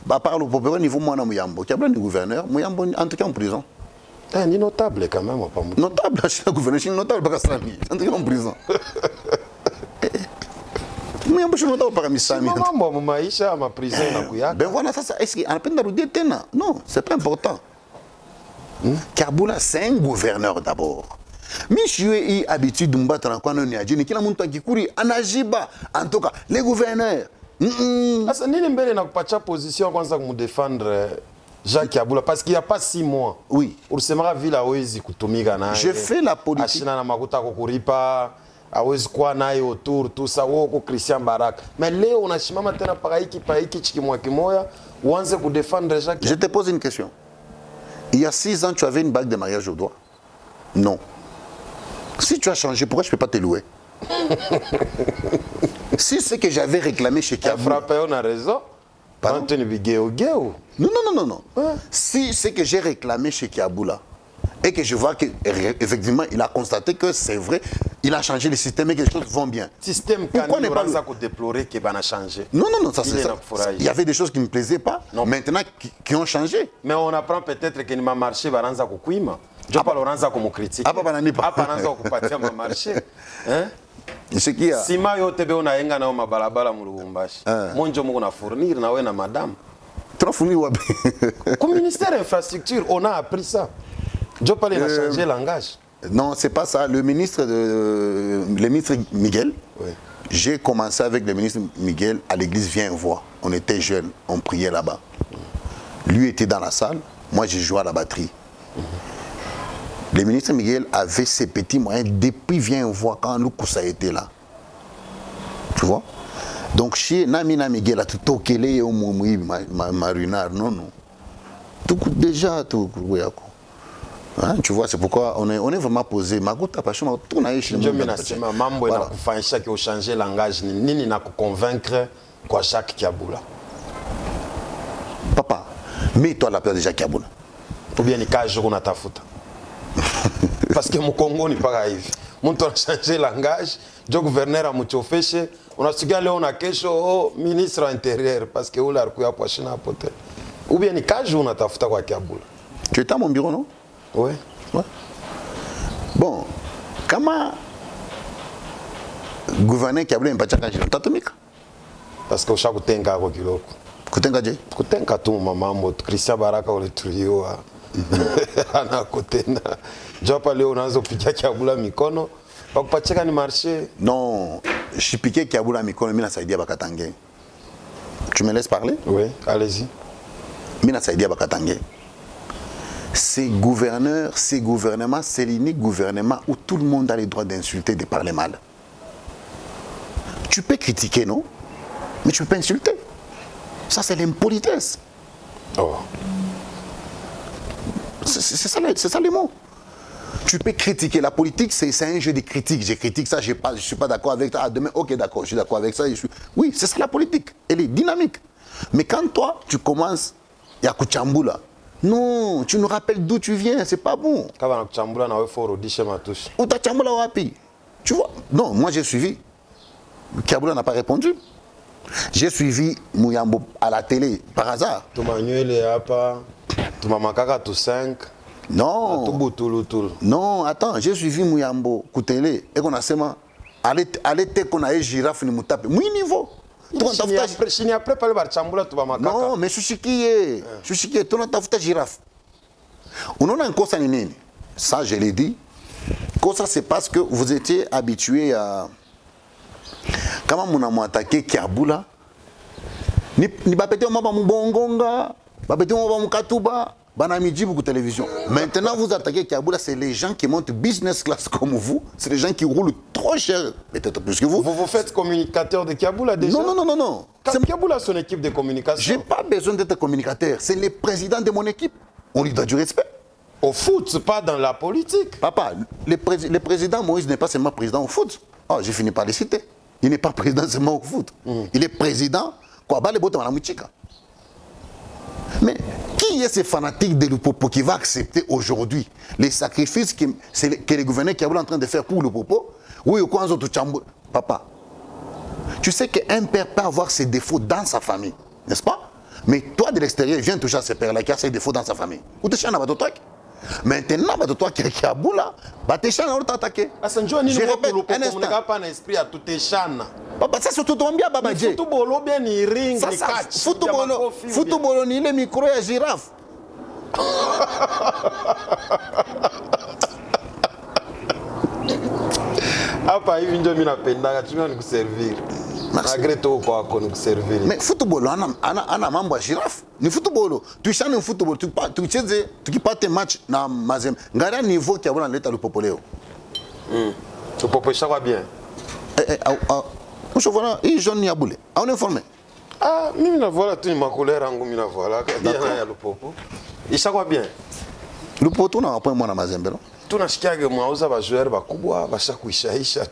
ba par Lupopo au niveau mwana Muyambo. Kiabula ni gouverneur, Muyambo en tout cas en prison. Ni notable quand même pas moi. Notable, c'est le gouverneur, c'est notable pas Sami. En tout cas en prison. Muyambo c'est notable pas Misami. Mambo maisha ma prison na kuyaka. Ben voilà ça est-ce qu'il anapenda rudia tena? Non, c'est pas important. Kiabula c'est un gouverneur d'abord. Mais je suis habitué de me battre en quoi non ni ajini kila mtu akikuri anajiba en tout cas les gouverneurs. Asa nini mbele na kupacha position kwanza kumdefendre Jacques Kiabula parce qu'il y a pas 6 mois. Oui. Ulisemaka vile hawezi kutumika naye. Je fais la politique. Ashina na makuta kukuripa hawezi kuwa naye autour tout ça woko Christian Baraka. Mais leo unashimama tena paka hiki chikimwa kimoya uanze kudefendre Jacques. Je te pose une question. Il y a 6 ans, tu avais une bague de mariage au doigt? Non. Si tu as changé, pourquoi je ne peux pas te louer? Si c'est que j'avais réclamé chez Kiabula... Frappé, on a raison. Pardon? Non. Ouais. Si c'est que j'ai réclamé chez Kiabula et que je vois qu'effectivement, il a constaté que c'est vrai, il a changé le système et que les choses vont bien. Système pourquoi ne pas déplorer qu'il va changer? Non, ça c'est ça. Il y avait des choses qui ne me plaisaient pas, non. Maintenant qui ont changé. Mais on apprend peut-être qu'il m'a marché, va rendre Kukwima. Je parle Lorenza comme critique. Apa banani pa. Apa Lorenza okupatia ma marché. Hein? Ce qui a. Sima yo tebe ona yenga na mabalabala mu Lubumbashi. Monjo muko na fournir na we na madame. Tu as fourni wapi? Comme ministère infrastructure, on a appris ça. Je parle de changer langage. Non, c'est pas ça. Le ministre Miguel. Oui. J'ai commencé avec le ministre Miguel à l'église Viens voir. On était jeunes, on priait là-bas. Lui était dans la salle, moi j'ai joué à la batterie. Le ministre Miguel avait ses petits moyens depuis Viens voir quand Lukusa était là. Tu vois? Donc chez Namina Miguel a tout tokélé au Moumouï, Marinard, non. Tout déjà, tout. Hein, tu vois, c'est pourquoi on est vraiment posé. Maguta Pachuma, tout n'a échoué. Je me dis, mambo na kufanyisha ki changer langage nini na convaincre kwa Jacques Kiabula. Papa, mets-toi à la place de Jacques Kiabula. Ou bien ni ka jour na tafuta. Parce que mon Congo n'est pas hivi. Mon a changé langage, le gouverneur a mutofeshe, on a suga leo na kesho ministre intérieur parce que ula arkuya pochina apote. Ou bien ni ka jour na tafuta kwa Kiabula. Tu étais à mon bureau, non? Oui. Ouais. Bon, comment gouverneur Kiabula n'est pas changé? Tatumika? Parce que au chaque tenga ko kiloko. Kutenga je? Kutenga tu maman Christian Baraka ole trio ana kotena. Jopa leo unaanza kupiga Kiabula mikono. Bakupacheka ni marché. Non, je piquais Kiabula mikono mimi nasaidia Bakatange. Tu me laisses parler? Oui, allez-y. Mimi nasaidia Bakatange. Ces gouverneurs, ces gouvernements, c'est l'unique gouvernement où tout le monde a le droit d'insulter, de parler mal. Tu peux critiquer, non? Mais tu ne peux pas insulter. Ça, c'est l'impolitesse. Oh. C'est ça les mots. Tu peux critiquer. La politique, c'est un jeu de critique. Je critique ça, je ne suis pas d'accord avec ça. Ah, demain, ok, d'accord, je suis d'accord avec ça. Oui, c'est ça la politique. Elle est dynamique. Mais quand toi, tu commences, il y a Kuchambula. Non, tu nous rappelles d'où tu viens, c'est pas bon. Ou ta Chambula wapi. Tu vois? Non, moi j'ai suivi. Kiaboula n'a pas répondu. J'ai suivi Mouyambo à la télé, par hasard. Non. Non, attends, j'ai suivi Mouyambo Koutélé et qu'on a seulement. Allez, qu'on a eu girafe, ni moutape. Mouy niveau. Non, mais Chouchikiye, tu n'as pas girafe. On a encore ça, ça je l'ai dit. Ça c'est parce que vous étiez habitué à. Comment on a attaqué Kiaboula, ni bapete on m'a bongonga, bapete on m'a katouba, banamidji beaucoup de télévision. Maintenant vous attaquez Kiaboula, c'est les gens qui montent business class comme vous, c'est les gens qui roulent trop cher, peut-être plus que vous. Vous vous faites communicateur de Kiaboula déjà? Non. C'est Kiaboula son équipe de communication. J'ai pas besoin d'être communicateur, c'est le président de mon équipe. On lui doit du respect. Au foot, pas dans la politique. Papa, le président Moïse n'est pas seulement président au foot. Oh, j'ai fini par les citer. Il n'est pas président seulement au foot. Il est président. Mais qui est ce fanatique de Lupopo qui va accepter aujourd'hui les sacrifices que les gouverneurs qui sont en train de faire pour Lupopo? Oui, au coin de Papa, tu sais qu'un père peut avoir ses défauts dans sa famille, n'est-ce pas? Mais toi de l'extérieur, viens toucher à ce père-là qui a ses défauts dans sa famille. Ou tu changes à ton truc. Maintenant, toi qui es à Boula, tu changes à t'attaquer. Je répète, un instant. Pas un esprit à tout échange. Papa, ça c'est tout bien, Baba Dje. Football, bien ni ring, ni catch. Football, ni le micro et girafe. Apa, il vient de me la tu vas nous servir. Malgré tout, quoi, nous servir. Mais football, on a membre girafe. Ni football, tu chantes un football, tu passes tes matchs dans Mazem. Regarde le niveau qui a dans l'état du Popoleo. Le Popoleo, ça va bien. Je vois les jeunes n'y a boulé. On est informé. Ah, mais voilà, tu m'as colère en gomme, voilà. Il y a le Popo. Et ça va bien. Le Popo, on a un point moi dans Mazembe. Tout n'a pas que moi, on va jouer, va couper, va chaque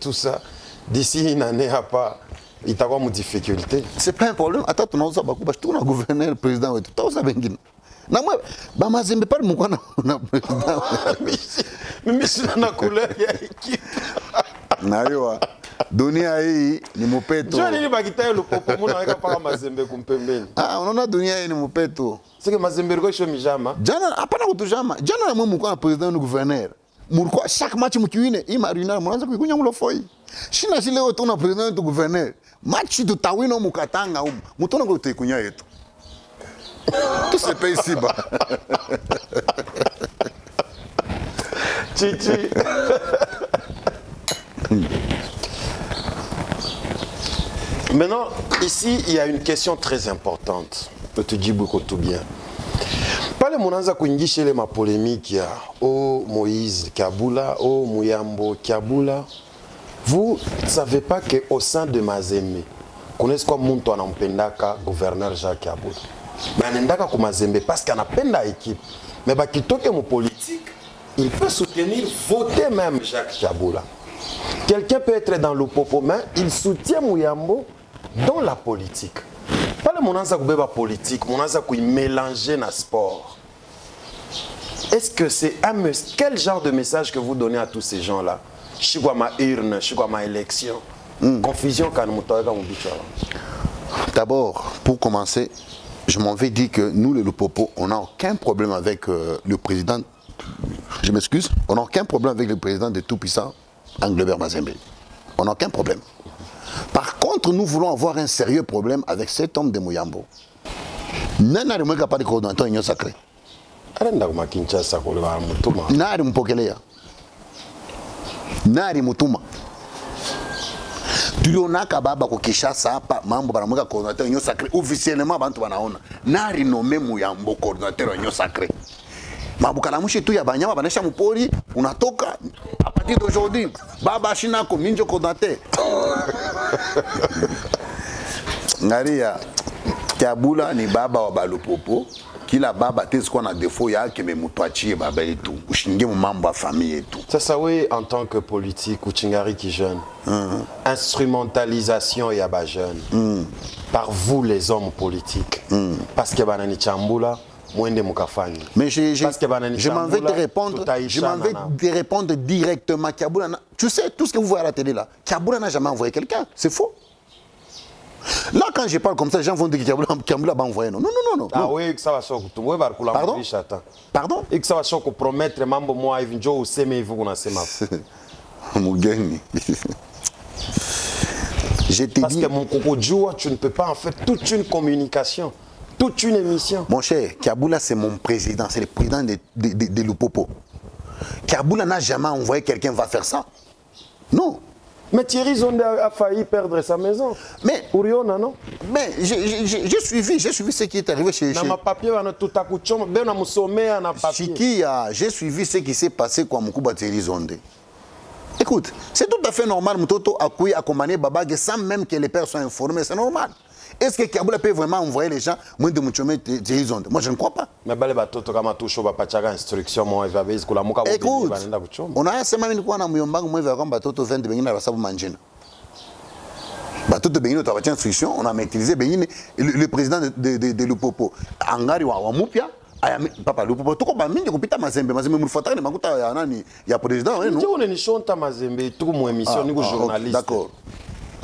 tout ça. D'ici une année, à pas. Il y a des difficultés. C'est pas un problème. Attends, tu n'as pas tout le gouverneur, le président, tout ça. Non, moi, Mazembe pas le président. Mais c'est la couleur, il y a équipe. Naïwa. Donné à lui, ni mon péto. Je n'ai pas quitté le Popo, on n'a pas Mazembe comme Pembeni. Ah, on a donné à lui, ni mon péto. C'est que Mazembe, je suis Mijama. Jana, à part la Jama, Jana, moi, mon président, le gouverneur. Chaque match, il m'a ruiné, moi, je suis un peu si je suis le président du gouverneur, match de Tawino Mukatanga, je suis un peu tout se paye ici-bas. Chichi. Maintenant, ici, il y a une question très importante. Je te dis beaucoup tout bien. Pas le monanza kuingi chez les ma polémique, oh Moïse Kiaboula, oh Mouyambo Kiaboula. Vous ne savez pas qu'au sein de Mazembe, connaissez quoi Muntu anampendaka gouverneur Jacques Kiaboula. Mais anendaka ku Mazembe parce qu'il anapenda équipe. Mais bah qui toque mon politique, il peut soutenir, voter même Jacques Kiaboula. Quelqu'un peut être dans le Popo, mais il soutient Mouyambo dans la politique. Pas le monanza kubeba politique, monanza ku mélanger na sport. Est-ce que c'est quel genre de message que vous donnez à tous ces gens-là? Je suis quoi ma urne, je suis quoi ma élection. Confusion quand nous t'avons dit. D'abord, pour commencer, je m'en vais dire que nous, les Lupopo, on n'a aucun problème avec le président. Je m'excuse, on n'a aucun problème avec le président de tout-puissant, Englebert Mazembe. On n'a aucun problème. Par contre, nous voulons avoir un sérieux problème avec cet homme de Mouyambo. Nana de Mouyambo pas de coordonnateur union sacrée. Nari Mpokelea. Nari Mutuma. Tulionaka baba ko Kinshasa hapa mambo banamuka coordinateur union sacrée officiellement bantu banaona. Nari nommé Mouyambo coordinateur union sacrée. Mabukalamushi tu ya banyama banesha mupori unatoka à partir d'aujourd'hui baba shina ko minjo coordinateur. Ngaria Kiaboula ni baba wa Balupopo kila baba te ce qu'on a défaut ya que me mutuachie baba et tout ushinge mu mambo ya famille et tout. Ça oui en tant que politique ou Chingari qui jeune. Instrumentalisation ya ba jeune. Par vous les hommes politiques. Parce que banani chambula mwende mukafani. Mais je m'en vais te répondre. Je m'en vais te répondre directement. Tu sais tout ce que vous voyez à la télé là. Kiaboula n'a jamais envoyé quelqu'un. C'est faux. Là, quand je parle comme ça, les gens vont dire que Kiaboula va envoyer. Non, non, non, non. Ah oui, que ça va choquer. Pardon? Pardon? Et que ça va choquer promettre mambo moi et Joe Seme vous connaissez ma. Mugeni. Je te parce dis. Que mon coco Joe, tu ne peux pas en faire toute une communication, toute une émission. Mon cher, Kiaboula c'est mon président, c'est le président de Lupopo. Kiaboula n'a jamais envoyé quelqu'un va faire ça. Non. Mais Thierry Zonde a failli perdre sa maison. Mais Ouriona, non? Mais j'ai suivi ce qui est arrivé chez Chikia. J'ai suivi ce qui s'est passé quand Moukouba Thierry Zonde. Écoute, c'est tout à fait normal Moutoto a commandé Babage sans même que les pères soient informés, c'est normal. Est-ce que Kiaboula peut vraiment envoyer les gens moins de Mouchomé Thierry Zonde? Moi je ne crois pas. Mais écoute, on a un semaine quoi na Muyombangu moi vers Batoto 20 Bengina à Sabu Manjina. Batoto Bengina tu as instruction, on a maîtrisé Bengina le président de Lupopo. Angari wa Mupia. Papa Lupopo tout comme mingi kupita Mazembe mulifata ni makuta ya nani ya président ouais non. On est chonta Mazembe tout mon émission ni journaliste. D'accord.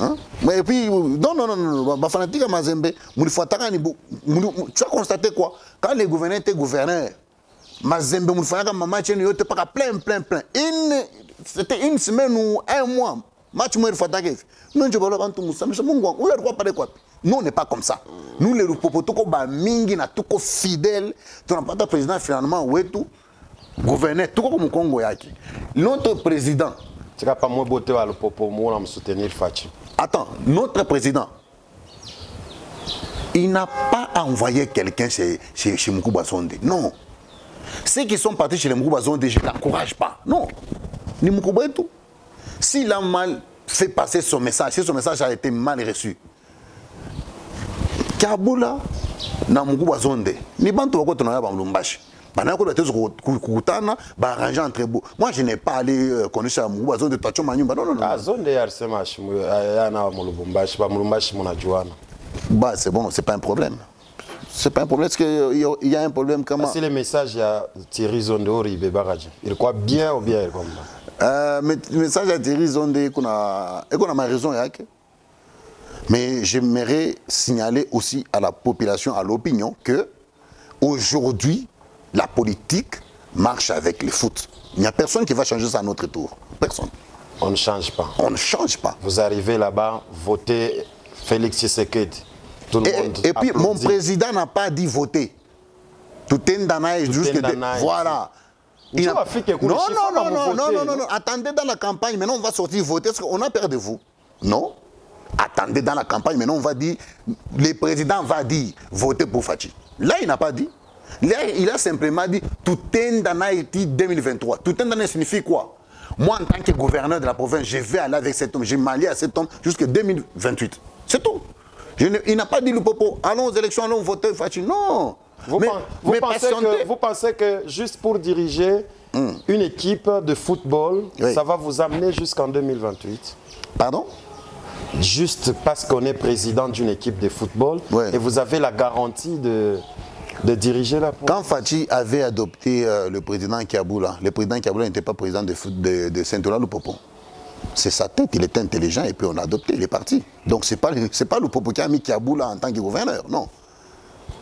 Hein? Mais puis, non, fanatique à Mazembe, tu as constaté quoi? Quand les gouverneurs étaient gouverneurs, Mazembe, plein. C'était une semaine ou un mois. Nous, on n'est pas comme ça. Nous, les Lupopo, mingi na tuko fidèles, tu n'as pas de président finalement, ou tout, gouverneur, tout comme Congo yaki. Notre président, c'est pas moi beauté à Lupopo, moi, me soutenir Fachi. Attends, notre président, il n'a pas envoyé quelqu'un chez Moukouba Zonde. Non. Ceux qui sont partis chez les Moukouba Zonde, je ne l'encourage pas. Non. Ni Moukouba et tout. S'il a mal fait passer son message, si son message a été mal reçu, Kiaboula, na Moukouba Zonde, ni bantu wako tunaya ba Mlumbashi. Moi, je n'ai pas allé connaître la zone de Tacho Manyumba. Non, non, non. La zone de RCMH, bah, c'est bon, c'est pas un problème. C'est pas un problème. Est-ce qu'il y a un problème comment? Si le message à Thierry Zonde, il croit bien ou bien comme ça? Mais le message à Thierry Zonde, on a ma raison. Mais j'aimerais signaler aussi à la population, à l'opinion, que aujourd'hui, la politique marche avec le foot. Il n'y a personne qui va changer ça à notre tour. Personne. On ne change pas. On ne change pas. Vous arrivez là-bas, votez Félix Tshisekedi. Tout le monde et puis, mon président n'a pas dit voter. Tout est dans jusque voilà. Non. Attendez dans la campagne, maintenant on va sortir voter. Est-ce qu'on a peur de vous? Non. Attendez dans la campagne, maintenant on va dire, le président va dire, votez pour Fachi. Là, il n'a pas dit. Là, il a simplement dit tout est dans Haïti 2023. Tout est dans signifie quoi? Moi, en tant que gouverneur de la province, je vais aller avec cet homme. Je m'allie à cet homme jusqu'en 2028. C'est tout. Il n'a pas dit le popo. Allons aux élections, allons voter. Non. Vous pensez que juste pour diriger une équipe de football, ça va vous amener jusqu'en 2028? Pardon? Juste parce qu'on est président d'une équipe de football et vous avez la garantie de diriger la Quand Fachi avait adopté le président Kiaboula, le président Kiaboula n'était pas président de Saint-Ouen Lupopo. C'est sa tête, il était intelligent et puis on l'a adopté, il est parti. Donc c'est pas Lupopo qui a mis Kiaboula en tant que gouverneur, non.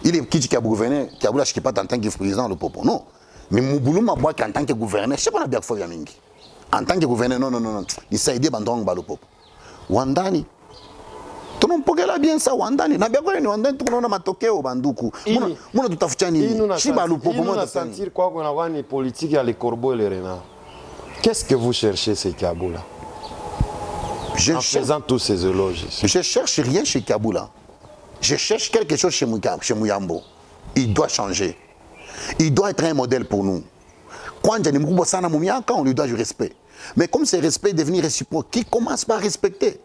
Il est qui a gouverné, Kiaboula je ne sais pas en tant que président Lupopo, non. Mais Mouboulou Maboua en tant que gouverneur, je ne sais pas bien fois Yamingi. En tant que gouverneur, non. Il s'est aidé Bandong Lupopo. Wandani. Tout le monde peut bien ça, Wandani. Na bien ni Wandani, tout le monde a matoké au Banduku. Moi, tout à fait, il sentir quoi qu'on a une politique à les corbeaux et les renards. Qu'est-ce que vous cherchez, ces Kiaboula? En faisant tous ces éloges. Je ne cherche rien chez Kiaboula. Je cherche quelque chose chez Mouyambo. Il doit changer. Il doit être un modèle pour nous. Quand on lui doit du respect. Mais comme ce respect est devenu réciproque, qui commence par respecter?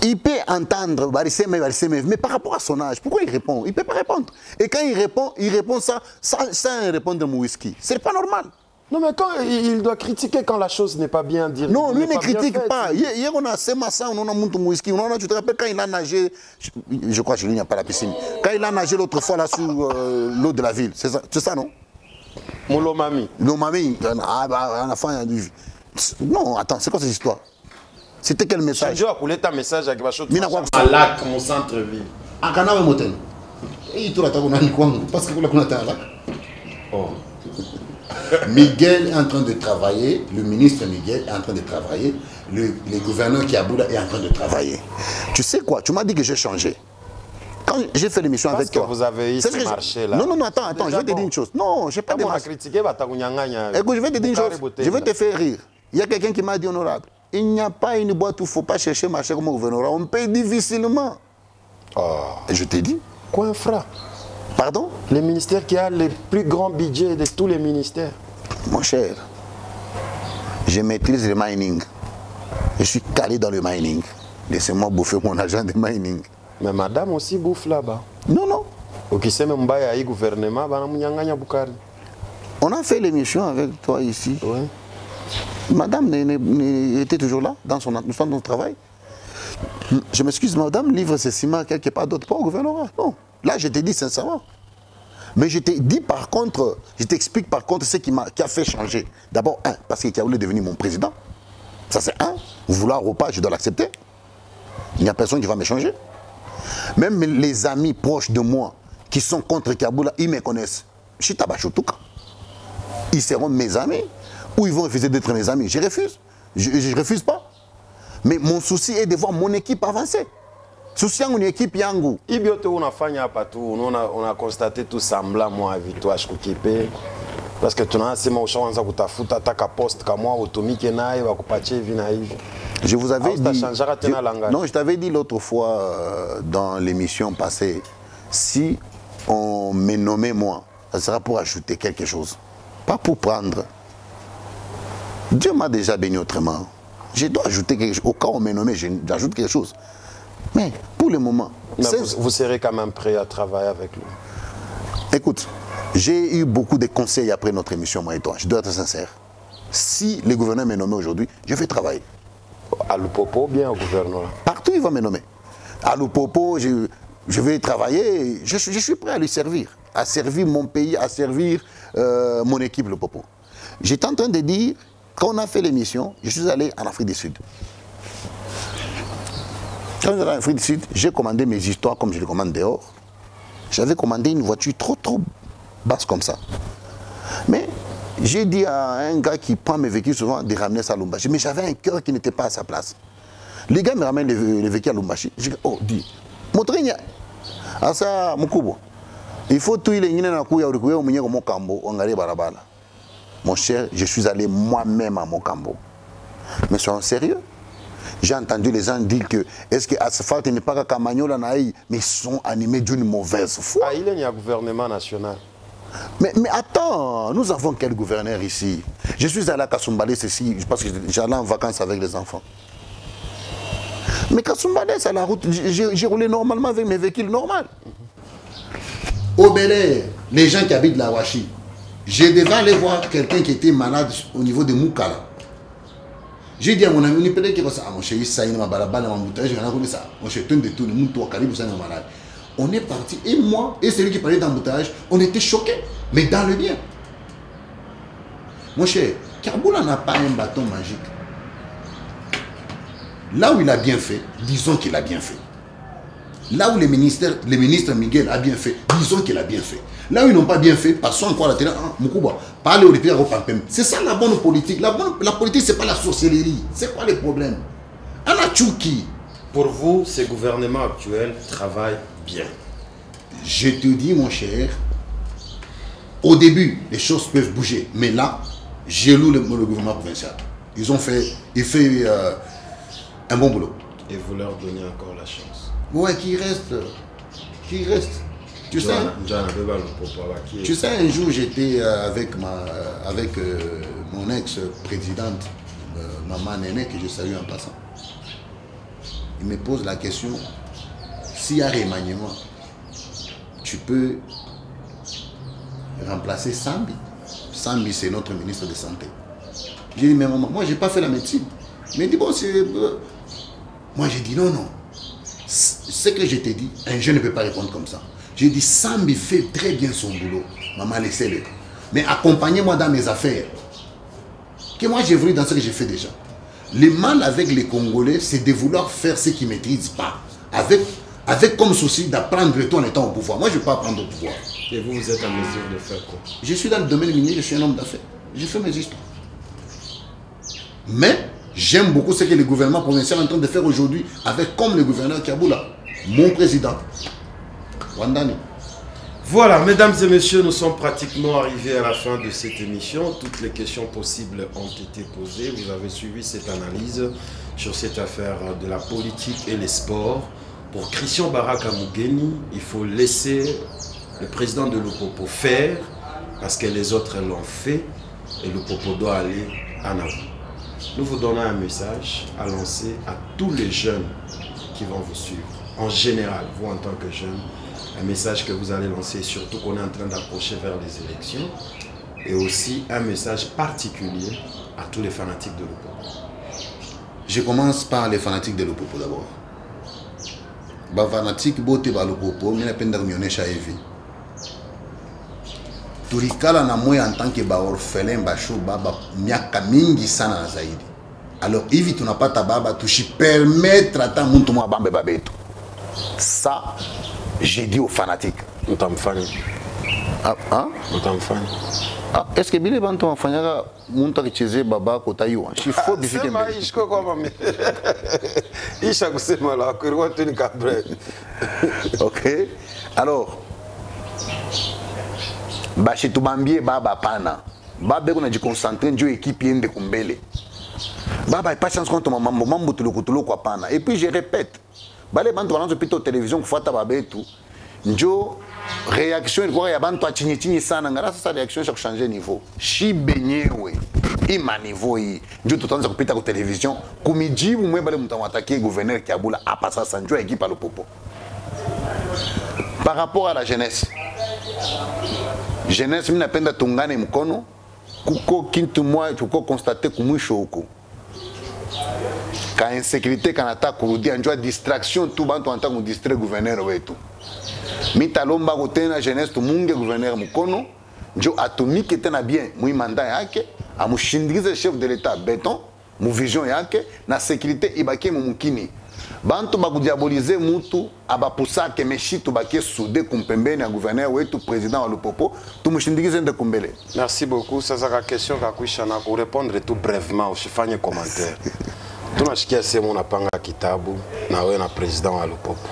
Il peut entendre, mais par rapport à son âge, pourquoi il répond? Il ne peut pas répondre. Et quand il répond ça sans répondre mon whisky. Ce n'est pas normal. Non, mais quand il doit critiquer quand la chose n'est pas bien dire. Non, lui ne critique pas. Hier, on a Semassa, on a monté mon whisky. Tu te rappelles quand il a nagé, je crois que chez lui, il n'y a pas la piscine. Quand il a nagé l'autre fois là sur l'eau de la ville, c'est ça, non? Moulomami. Lomami, un enfant, non, attends, c'est quoi cette histoire? C'était quel message? Je vais ta message avec Bachot. À Lac, mon centre-ville. En Ghana, on est et il parce que vous l'avez à Lac. Oh. Miguel est en train de travailler, le ministre Miguel est en train de travailler, le gouverneur Kiaboula est en train de travailler. Tu sais quoi? Tu m'as dit que j'ai changé. Quand j'ai fait l'émission avec toi... Parce que vous avez eu ce marché là. Non, attends, je vais te dire une chose. Non, je n'ai pas démarché. Écoute, je vais te dire une chose. Je vais te faire rire. Il y a quelqu'un qui m'a dit honorable. Il n'y a pas une boîte où il ne faut pas chercher marché comme gouvernement. On paye difficilement. Oh. Et je t'ai dit. Quoi un fra? Pardon? Le ministère qui a le plus grand budget de tous les ministères. Mon cher, je maîtrise le mining. Je suis calé dans le mining. Laissez-moi bouffer mon agent de mining. Mais madame aussi bouffe là-bas. Non. Gouvernement, on a fait l'émission avec toi ici. Oui. Madame était toujours là, dans son travail. Je m'excuse, madame, livre ses ciments quelque part d'autre, pas au gouvernement. Non. Là, je t'ai dit sincèrement. Mais je t'ai dit par contre, je t'explique par contre ce qui a fait changer. D'abord, parce qu'il a voulu devenir mon président. Ça, c'est un. Vouloir ou pas, je dois l'accepter. Il n'y a personne qui va me changer. Même les amis proches de moi qui sont contre Kiaboula, ils me connaissent. Je suis Tabachotouka. Ils seront mes amis ou ils vont refuser d'être mes amis. Je refuse. Je ne refuse pas. Mais mon souci est de voir mon équipe avancer. Souci à une équipe yangu. On a constaté tout semblant moi victoire je parce que tu n'as pas ushaanza kutafuta taka poste kama utumike naye wakupatie hivi na hivi. Je vous avais dit, non, je t'avais dit l'autre fois dans l'émission passée, si on me nommait moi, ça sera pour ajouter quelque chose, pas pour prendre. Dieu m'a déjà béni autrement. Je dois ajouter quelque chose. Au cas où on me nommé, j'ajoute quelque chose. Mais pour le moment... vous serez quand même prêt à travailler avec lui. Écoute, j'ai eu beaucoup de conseils après notre émission, moi et toi. Je dois être sincère. Si le gouverneur m'est nommé aujourd'hui, je vais travailler. À Lupopo, bien au gouvernement. Partout, il va me nommer. À Lupopo, je vais travailler. Je suis prêt à lui servir. À servir mon pays, à servir mon équipe, Lupopo. J'étais en train de dire, quand on a fait l'émission, je suis allé en Afrique du Sud. Quand je suis allé en Afrique du Sud, j'ai commandé mes histoires comme je les commande dehors. J'avais commandé une voiture trop basse comme ça. Mais j'ai dit à un gars qui prend mes véhicules souvent de ramener ça à Lumbashi. Mais j'avais un cœur qui n'était pas à sa place. Les gars me ramènent les véhicules à Lumbashi. Je dis, oh, dis, montrez-moi. Ah ça, Mukubo. Il faut tout il est mon cher, je suis allé moi-même à Mokambo. Mais soyons sérieux. J'ai entendu les gens dire que est-ce que Asphalt n'est pas qu'à Magnola Naï, mais ils sont animés d'une mauvaise foi. Ah, il y a un gouvernement national. Mais attends, nous avons quel gouverneur ici? Je suis allé à Kasumbalé, ceci, parce que j'allais en vacances avec les enfants. Mais Kasumbalé, c'est la route, j'ai roulé normalement avec mes véhicules normaux. Au Bel Air, les gens qui habitent la Washi, je devais aller voir quelqu'un qui était malade au niveau de Moukala. J'ai dit à mon ami, peut-être que ça, mon chéri, ça y est, ma balabala, ma moutage, j'ai rien ça. Mon chéri, de tout, le monde, toi, Calib, ça, malade. On est parti, et moi, et celui qui parlait d'embouteillage, on était choqués, mais dans le bien. Mon cher, Kiaboula n'a pas un bâton magique. Là où il a bien fait, disons qu'il a bien fait. Là où le ministre Miguel a bien fait, disons qu'il a bien fait. Là où ils n'ont pas bien fait, passons encore à la télé, parlez au député à Ropampem. C'est ça la bonne politique. La politique, ce n'est pas la sorcellerie. C'est quoi le problème? Anachouki. Pour vous, ce gouvernement actuel travaille bien. Je te dis, mon cher, au début, les choses peuvent bouger. Mais là, j'ai lu le gouvernement provincial. Ils ont fait, un bon boulot. Et vous leur donnez encore la chance. Ouais, qui reste. Qui reste. Tu sais, un jour, j'étais avec mon ex-présidente, maman Néné, que je salue en passant. il me pose la question, s'il y a remaniement, tu peux remplacer Sambi. Sambi, c'est notre ministre de Santé. J'ai dit, mais maman, moi, je n'ai pas fait la médecine. Mais il dit, bon, c'est... Moi, j'ai dit, non, non. Ce que je t'ai dit, un jeune ne peut pas répondre comme ça. J'ai dit, Sambi fait très bien son boulot. Maman, laissez-le. Mais accompagnez-moi dans mes affaires. Que moi, j'ai voulu dans ce que j'ai fait déjà. Le mal avec les Congolais, c'est de vouloir faire ce qu'ils ne maîtrisent pas. Avec comme souci d'apprendre tout en étant au pouvoir. Moi, je ne veux pas apprendre au pouvoir. Et vous, vous êtes en mesure de faire quoi? Je suis dans le domaine minier, je suis un homme d'affaires. J'ai fait mes histoires. Mais j'aime beaucoup ce que le gouvernement provincial est en train de faire aujourd'hui avec comme le gouverneur Kaboula, mon président, Wandani. Voilà, mesdames et messieurs, nous sommes pratiquement arrivés à la fin de cette émission. Toutes les questions possibles ont été posées. Vous avez suivi cette analyse sur cette affaire de la politique et les sports. Pour Christian Baraka Mugeni, il faut laisser le président de Lupopo faire parce que les autres l'ont fait et Lupopo doit aller en avant. Nous vous donnons un message à lancer à tous les jeunes qui vont vous suivre. En général, vous en tant que jeunes, un message que vous allez lancer, surtout qu'on est en train d'approcher vers les élections, et aussi un message particulier à tous les fanatiques de Lupopo. Je commence par les fanatiques de Lupopo d'abord. Les fanatiques de Lupopo, je ne sais pas si je Turikala na moya en tant que orphelin basho baba miaka mingi sana na zaidi. Alors hivi tunapata baba tushi-permettre ata muntu mwa bambe babetu. Ça j'ai dit aux fanatiques. Utamfanya. Ah hein? Utamfanya. Ah, est-ce que bile bantu wafanyaka muntu akicheze baba kotaiwa? Shifo bifike mbele. Sema ishko kwa mami. Isha kusema la kwa tu ni kabre. OK. Alors bashi tubambie baba pana baba kuna jiconcentre ndio équipe yende kumbele baba il pas chance contre mambo tulukutulu kwa pana. Et puis je répète bale bantu bananzo pita télévision kufuata baba etu ndio réaction ilikuwa ya bantu achinyi sana ngara sasa réaction chaque changer niveau shi benyewe ima niveau hii ndio tutaanza kupita kwa télévision kumijibu mwe bale mtamwatakie gouverneur Kiabula hapa sasa ndio équipe Lupopo. Par rapport à la jeunesse, jeunesse mimi napenda tungane mkono kuko kintu mwa tuko constater kumwisho huko ka insécurité kanata kurudia njoo distraction tu bantu wanataka kudistraire gouverneur wetu mitalomba kutena jeunesse tumunge gouverneur mkono njoo atumike tena bien mwi mandat yake amushindikize chef de l'état béton mu vision yake na sécurité ibaki mumukini bantu bakudiabolize mutu abapusake meshitu bakie soudé kumpembeni ya gouverneur wetu président wa Lupopo tumushindikize nde kumbele. Merci beaucoup. Sasa ka question kakwisha na ku répondre tout brièvement usifanye commentaire. Tunashikia sema unapanga kitabu na wewe na président wa Lupopo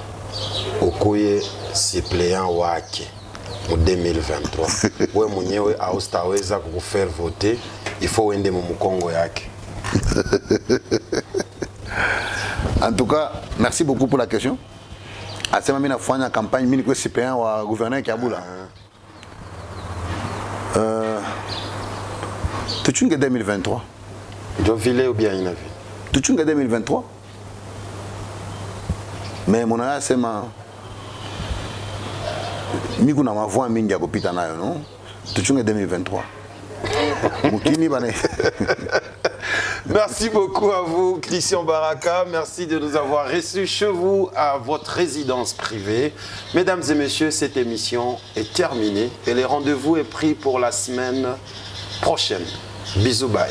ukuye suppléant wake mu 2023 wewe mwenyewe haustaweza kukufaire voter, il faut uende mu mkongo yake. En tout cas, merci beaucoup pour la question. Asema mimi nafanya campagne mimi niko suppléant wa gouverneur Kiabula. Tuchunge 2023. Ndio vile ou bien inavi. Tuchunge 2023. Mais mon asema mimi kuna mavua mingi ya kupita nayo no. Tuchunge 2023. Mukini bane. Merci beaucoup à vous, Christian Baraka. Merci de nous avoir reçus chez vous à votre résidence privée. Mesdames et messieurs, cette émission est terminée et le rendez-vous est pris pour la semaine prochaine. Bisous, bye.